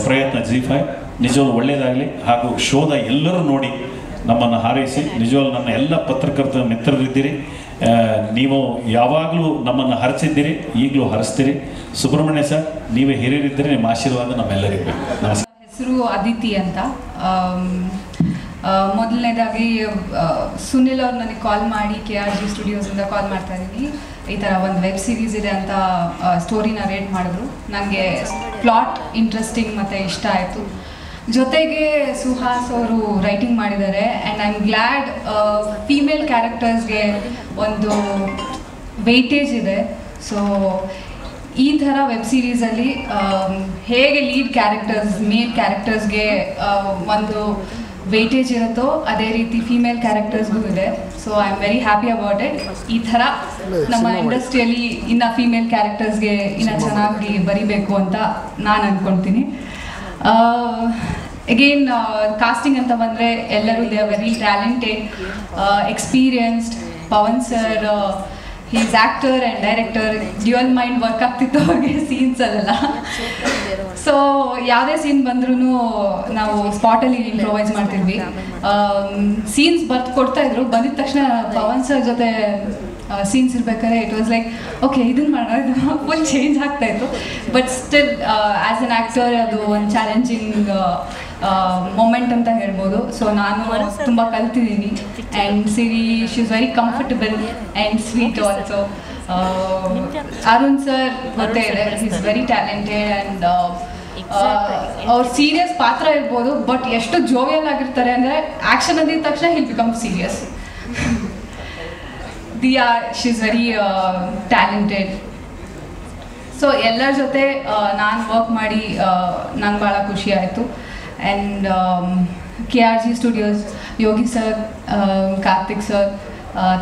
ಪ್ರಯತ್ನ. Zee5 ನಿಜವಾಗ್ಲೂ ಒಳ್ಳೆಯದಾಗಲಿ. ಹಾಗೂ ಶೋಧ ಎಲ್ಲರೂ ನೋಡಿ ನಮ್ಮನ್ನು ಹಾರೈಸಿ. ನಿಜವಾಗ್ಲೂ ನನ್ನ ಎಲ್ಲ ಪತ್ರಕರ್ತ ಮಿತ್ರರಿದ್ದೀರಿ, ನೀವು ಯಾವಾಗಲೂ ನಮ್ಮನ್ನು ಹರಿಸಿದ್ದೀರಿ, ಈಗಲೂ ಹರಿಸ್ತೀರಿ. ಸುಬ್ರಹ್ಮಣ್ಯ ಸರ್, ನೀವೇ ಹಿರಿಯರಿದ್ದೀರಿ, ನಿಮ್ಮ ಆಶೀರ್ವಾದ ನಮ್ಮೆಲ್ಲರಿಗೂ. ನಮಸ್ಕಾರ. ಹೆಸರು ಅದಿತಿ ಅಂತ. ಮೊದಲನೇದಾಗಿ ಸುನಿಲ್ ಅವ್ರು ನನಗೆ ಕಾಲ್ ಮಾಡಿ KRG ಸ್ಟುಡಿಯೋಸಿಂದ ಕಾಲ್ ಮಾಡ್ತಾ ಇದ್ದೀನಿ, ಈ ಥರ ಒಂದು ವೆಬ್ ಸೀರೀಸ್ ಇದೆ ಅಂತ ಸ್ಟೋರಿನ ರೇಟ್ ಮಾಡಿದ್ರು. ನನಗೆ ಪ್ಲಾಟ್ ಇಂಟ್ರೆಸ್ಟಿಂಗ್ ಮತ್ತು ಇಷ್ಟ ಆಯಿತು. ಜೊತೆಗೆ ಸುಹಾಸ್ ಅವರು ರೈಟಿಂಗ್ ಮಾಡಿದ್ದಾರೆ. And I am glad female ಕ್ಯಾರೆಕ್ಟರ್ಸ್ಗೆ ಒಂದು ವೆಯ್ಟೇಜ್ ಇದೆ. ಸೊ ಈ ಥರ ವೆಬ್ ಸೀರೀಸಲ್ಲಿ ಹೇಗೆ ಲೀಡ್ ಕ್ಯಾರೆಕ್ಟರ್ಸ್ ಮೇಲ್ ಕ್ಯಾರೆಕ್ಟರ್ಸ್ಗೆ ಒಂದು ವೆಯ್ಟೇಜ್ ಇರುತ್ತೋ ಅದೇ ರೀತಿ ಫೀಮೇಲ್ ಕ್ಯಾರೆಕ್ಟರ್ಸ್ಗೂ ಇದೆ. So I am very happy about it. ಈ ಥರ ನಮ್ಮ ಇಂಡಸ್ಟ್ರಿಯಲ್ಲಿ ಇನ್ನು ಫೀಮೇಲ್ ಕ್ಯಾರೆಕ್ಟರ್ಸ್ಗೆ ಇನ್ನು ಚೆನ್ನಾಗಿ ಬರಿಬೇಕು ಅಂತ ನಾನು ಅಂದ್ಕೊಳ್ತೀನಿ. ಅಗೇನ್ ಕಾಸ್ಟಿಂಗ್ ಅಂತ ಬಂದರೆ ಎಲ್ಲರೂ they are very talented, experienced. Pavan sir is actor and director, dual mind work ಆಗ್ತಿತ್ತು ಅವ್ರಿಗೆ ಸೀನ್ಸಲ್ಲೆಲ್ಲ. ಸೊ ಯಾವುದೇ ಸೀನ್ ಬಂದ್ರೂ ನಾವು ಸ್ಪಾಟಲ್ಲಿ ಇಂಪ್ರೊವೈಸ್ ಮಾಡ್ತಿದ್ವಿ. ಸೀನ್ಸ್ ಬರ್ದು ಕೊಡ್ತಾಯಿದ್ರು, ಬಂದಿದ ತಕ್ಷಣ ಪವನ್ ಸರ್ ಜೊತೆ ಸೀನ್ಸ್ ಇರ್ಬೇಕಾದ್ರೆ ಇಟ್ ವಾಸ್ ಲೈಕ್ ಓಕೆ ಇದನ್ನು ಮಾಡೋದು ಫುಲ್ ಚೇಂಜ್ ಆಗ್ತಾಯಿತ್ತು. But still as an actor ಅದು ಒಂದು ಚಾಲೆಂಜಿಂಗ್ ಮೊಮೆಂಟ್ ಅಂತ ಹೇಳ್ಬೋದು. ಸೊ ನಾನು ತುಂಬ ಕಲ್ತಿದ್ದೀನಿ. And Siri she is very comfortable and sweet also. Arun sir ಗೊತ್ತೇ ಇದೆ, ಈಸ್ ವೆರಿ ಟ್ಯಾಲೆಂಟೆಡ್ ಆ್ಯಂಡ್ ಅವ್ರ ಸೀರಿಯಸ್ ಪಾತ್ರ ಇರ್ಬೋದು, ಬಟ್ ಎಷ್ಟು ಜೋವಿಯಲ್ ಆಗಿರ್ತಾರೆ ಅಂದರೆ ಆ್ಯಕ್ಷನ್ ಅಂದಿದ ತಕ್ಷಣ he'll become serious. Diya she is very talented. So ಎಲ್ಲರ ಜೊತೆ ನಾನು ವರ್ಕ್ ಮಾಡಿ ನಂಗೆ ಭಾಳ ಖುಷಿ ಆಯಿತು. And KRG studios, Yogi sir, Karthik sir,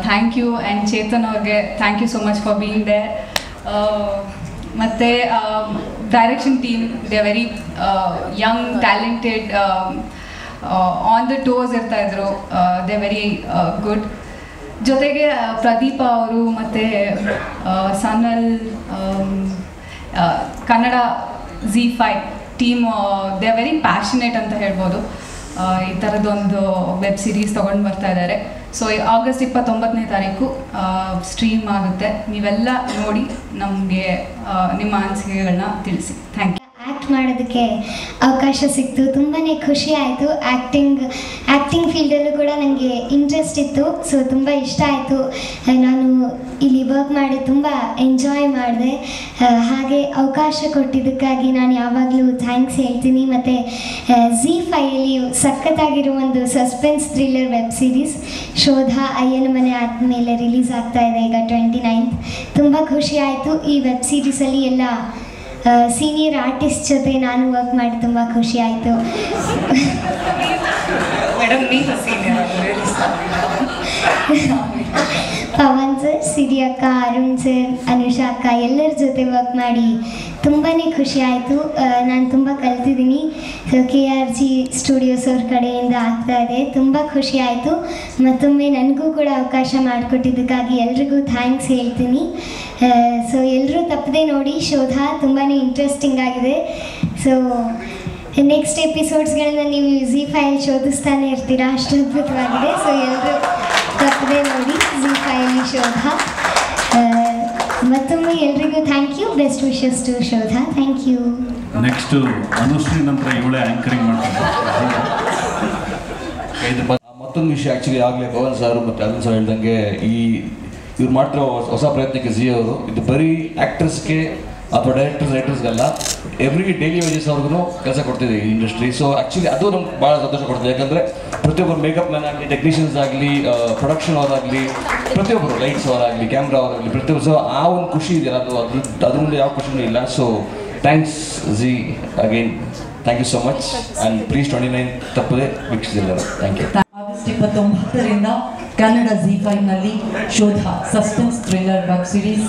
thank you. And Chetan ಅವ್ರಿಗೆ thank you so much for being there. ಮತ್ತು direction team, they are very young, talented, on the toes ಇರ್ತಾಯಿದ್ರು, ದೇ ವೆರಿ ಗುಡ್. ಜೊತೆಗೆ ಪ್ರದೀಪ ಅವರು ಮತ್ತು Sanal, Kannada ZEE5 team, they are very passionate ಅಂತ ಹೇಳ್ಬೋದು. ಈ ಥರದ್ದೊಂದು web series ತೊಗೊಂಡು ಬರ್ತಾ ಇದ್ದಾರೆ. ಸೊ ಆಗಸ್ಟ್ 29ನೇ ತಾರೀಕು ಸ್ಟ್ರೀಮ್ ಆಗುತ್ತೆ. ನೀವೆಲ್ಲ ನೋಡಿ ನಮಗೆ ನಿಮ್ಮ ಅನಿಸಿಕೆಗಳನ್ನ ತಿಳಿಸಿ. Thank you. ಆ್ಯಕ್ಟ್ ಮಾಡೋದಕ್ಕೆ ಅವಕಾಶ ಸಿಕ್ತು, ತುಂಬಾ ಖುಷಿ ಆಯಿತು. ಆ್ಯಕ್ಟಿಂಗ್ ಫೀಲ್ಡಲ್ಲೂ ಕೂಡ ನನಗೆ ಇಂಟ್ರೆಸ್ಟ್ ಇತ್ತು. ಸೊ ತುಂಬ ಇಷ್ಟ ಆಯಿತು. ನಾನು ಇಲ್ಲಿ ವರ್ಕ್ ಮಾಡಿ ತುಂಬ ಎಂಜಾಯ್ ಮಾಡಿದೆ. ಹಾಗೆ ಅವಕಾಶ ಕೊಟ್ಟಿದ್ದಕ್ಕಾಗಿ ನಾನು ಯಾವಾಗಲೂ ಥ್ಯಾಂಕ್ಸ್ ಹೇಳ್ತೀನಿ. ಮತ್ತು ZEE5ಅಲ್ಲಿ ಸಖತ್ತಾಗಿರೋ ಒಂದು ಸಸ್ಪೆನ್ಸ್ ಥ್ರಿಲ್ಲರ್ ವೆಬ್ ಸೀರೀಸ್ ಶೋಧ ಅಯ್ಯನ ಮನೆ ಆದಮೇಲೆ ರಿಲೀಸ್ ಆಗ್ತಾ ಇದೆ ಈಗ 29th. ತುಂಬ ಖುಷಿ ಆಯಿತು. ಈ ವೆಬ್ ಸೀರೀಸಲ್ಲಿ ಎಲ್ಲ ಸೀನಿಯರ್ ಆರ್ಟಿಸ್ಟ್ ಜೊತೆ ನಾನು ವರ್ಕ್ ಮಾಡಿ ತುಂಬ ಖುಷಿ ಆಯಿತು. ಪವನ್ ಸರ್, ಸಿರಿ ಅಕ್ಕ, ಅರುಣ್ ಸರ್, ಅನುಷಾ ಅಕ್ಕ ಎಲ್ಲರ ಜೊತೆ ವರ್ಕ್ ಮಾಡಿ ತುಂಬಾ ಖುಷಿ ಆಯಿತು. ನಾನು ತುಂಬ ಕಲ್ತಿದ್ದೀನಿ. ಸೊ KRG ಸ್ಟುಡಿಯೋಸ್ ಅವ್ರ ಕಡೆಯಿಂದ ಆಗ್ತಾ ಇದೆ, ತುಂಬ ಖುಷಿ ಆಯಿತು. ಮತ್ತೊಮ್ಮೆ ನನಗೂ ಕೂಡ ಅವಕಾಶ ಮಾಡಿಕೊಟ್ಟಿದ್ದಕ್ಕಾಗಿ ಎಲ್ರಿಗೂ ಥ್ಯಾಂಕ್ಸ್ ಹೇಳ್ತೀನಿ. ಸೊ ಎಲ್ಲರೂ ತಪ್ಪದೆ ನೋಡಿ, ಶೋಧ ತುಂಬಾ ಇಂಟ್ರೆಸ್ಟಿಂಗ್ ಆಗಿದೆ. ಸೊ ನೆಕ್ಸ್ಟ್ ಎಪಿಸೋಡ್ಸ್ಗಳನ್ನ ನೀವು ZEE5 ಶೋಧಿಸ್ತಾನೆ ಇರ್ತೀರಾ, ಅಷ್ಟು ಅದ್ಭುತವಾಗಿದೆ. ಸೊ ಎಲ್ಲರೂ ತಪ್ಪದೆ ನೋಡಿ ZEE5 ಶೋಧ. ಮತ್ತೊಮ್ಮೆ ಎಲ್ರಿಗೂ thank you. Best wishes to Shodha. Thank you. Next Anushree ನಂತರ ಇವಳೇ ಆ್ಯಂಕರಿಂಗ್ ಮಾಡ್ತಾರೆ. ಮತ್ತೊಂದು ವಿಷಯ ಆ್ಯಕ್ಚುಲಿ ಆಗಲೇ ಪವನ್ ಸರ್ ಮತ್ತು ಅರುಣ್ ಸರ್ ಹೇಳ್ದಂಗೆ ಇವ್ರು ಮಾಡ್ತಿರೋ ಹೊಸ ಪ್ರಯತ್ನಕ್ಕೆ ZEE ಅವರು ಇದು ಬರೀ ಆ್ಯಕ್ಟರ್ಸ್ಗೆ ಅಥವಾ ರೈಟರ್ಸ್ಗೆಲ್ಲ ಎವ್ರಿ ಡೈಲಿ ವೇಜಸ್ ಅವ್ರಿಗೂ ಕೆಲಸ ಕೊಡ್ತಿದೆ ಈ ಇಂಡಸ್ಟ್ರಿ. ಸೊ ಆ್ಯಕ್ಚುಲಿ ಅದು ನಮ್ಗೆ ಭಾಳ ಸಂತೋಷ ಕೊಡ್ತದೆ. ಯಾಕಂದರೆ ಪ್ರತಿಯೊಬ್ಬರು ಮೇಕಪ್ ಮ್ಯಾನ್ ಆಗಲಿ, ಟೆಕ್ನಿಷಿಯನ್ಸ್ ಆಗಲಿ, ಪ್ರೊಡಕ್ಷನ್ ಅವರಾಗಲಿ, ಪ್ರತಿಯೊಬ್ಬರು ಲೈಟ್ಸ್ ಅವರಾಗಲಿ, ಕ್ಯಾಮ್ರಾ ಅವರಾಗಲಿ, ಪ್ರತಿಯೊಬ್ಬರು. ಸೊ ಆ ಒಂದು ಖುಷಿ ಇದೆಯಲ್ಲ, ಅದ್ರ ಮುಂದೆ ಯಾವ ಖುಷಿನೂ ಇಲ್ಲ. So thanks ZEE again. Thank you so much. And please 29 ತಪ್ಪದೆ ವೀಕ್ಷಿಸಿಲ್ಲ. Thank you. ಆಗಸ್ಟ್ 29ರಿಂದ ಕನ್ನಡ ZEE5ನಲ್ಲಿ Shodha suspense thriller web series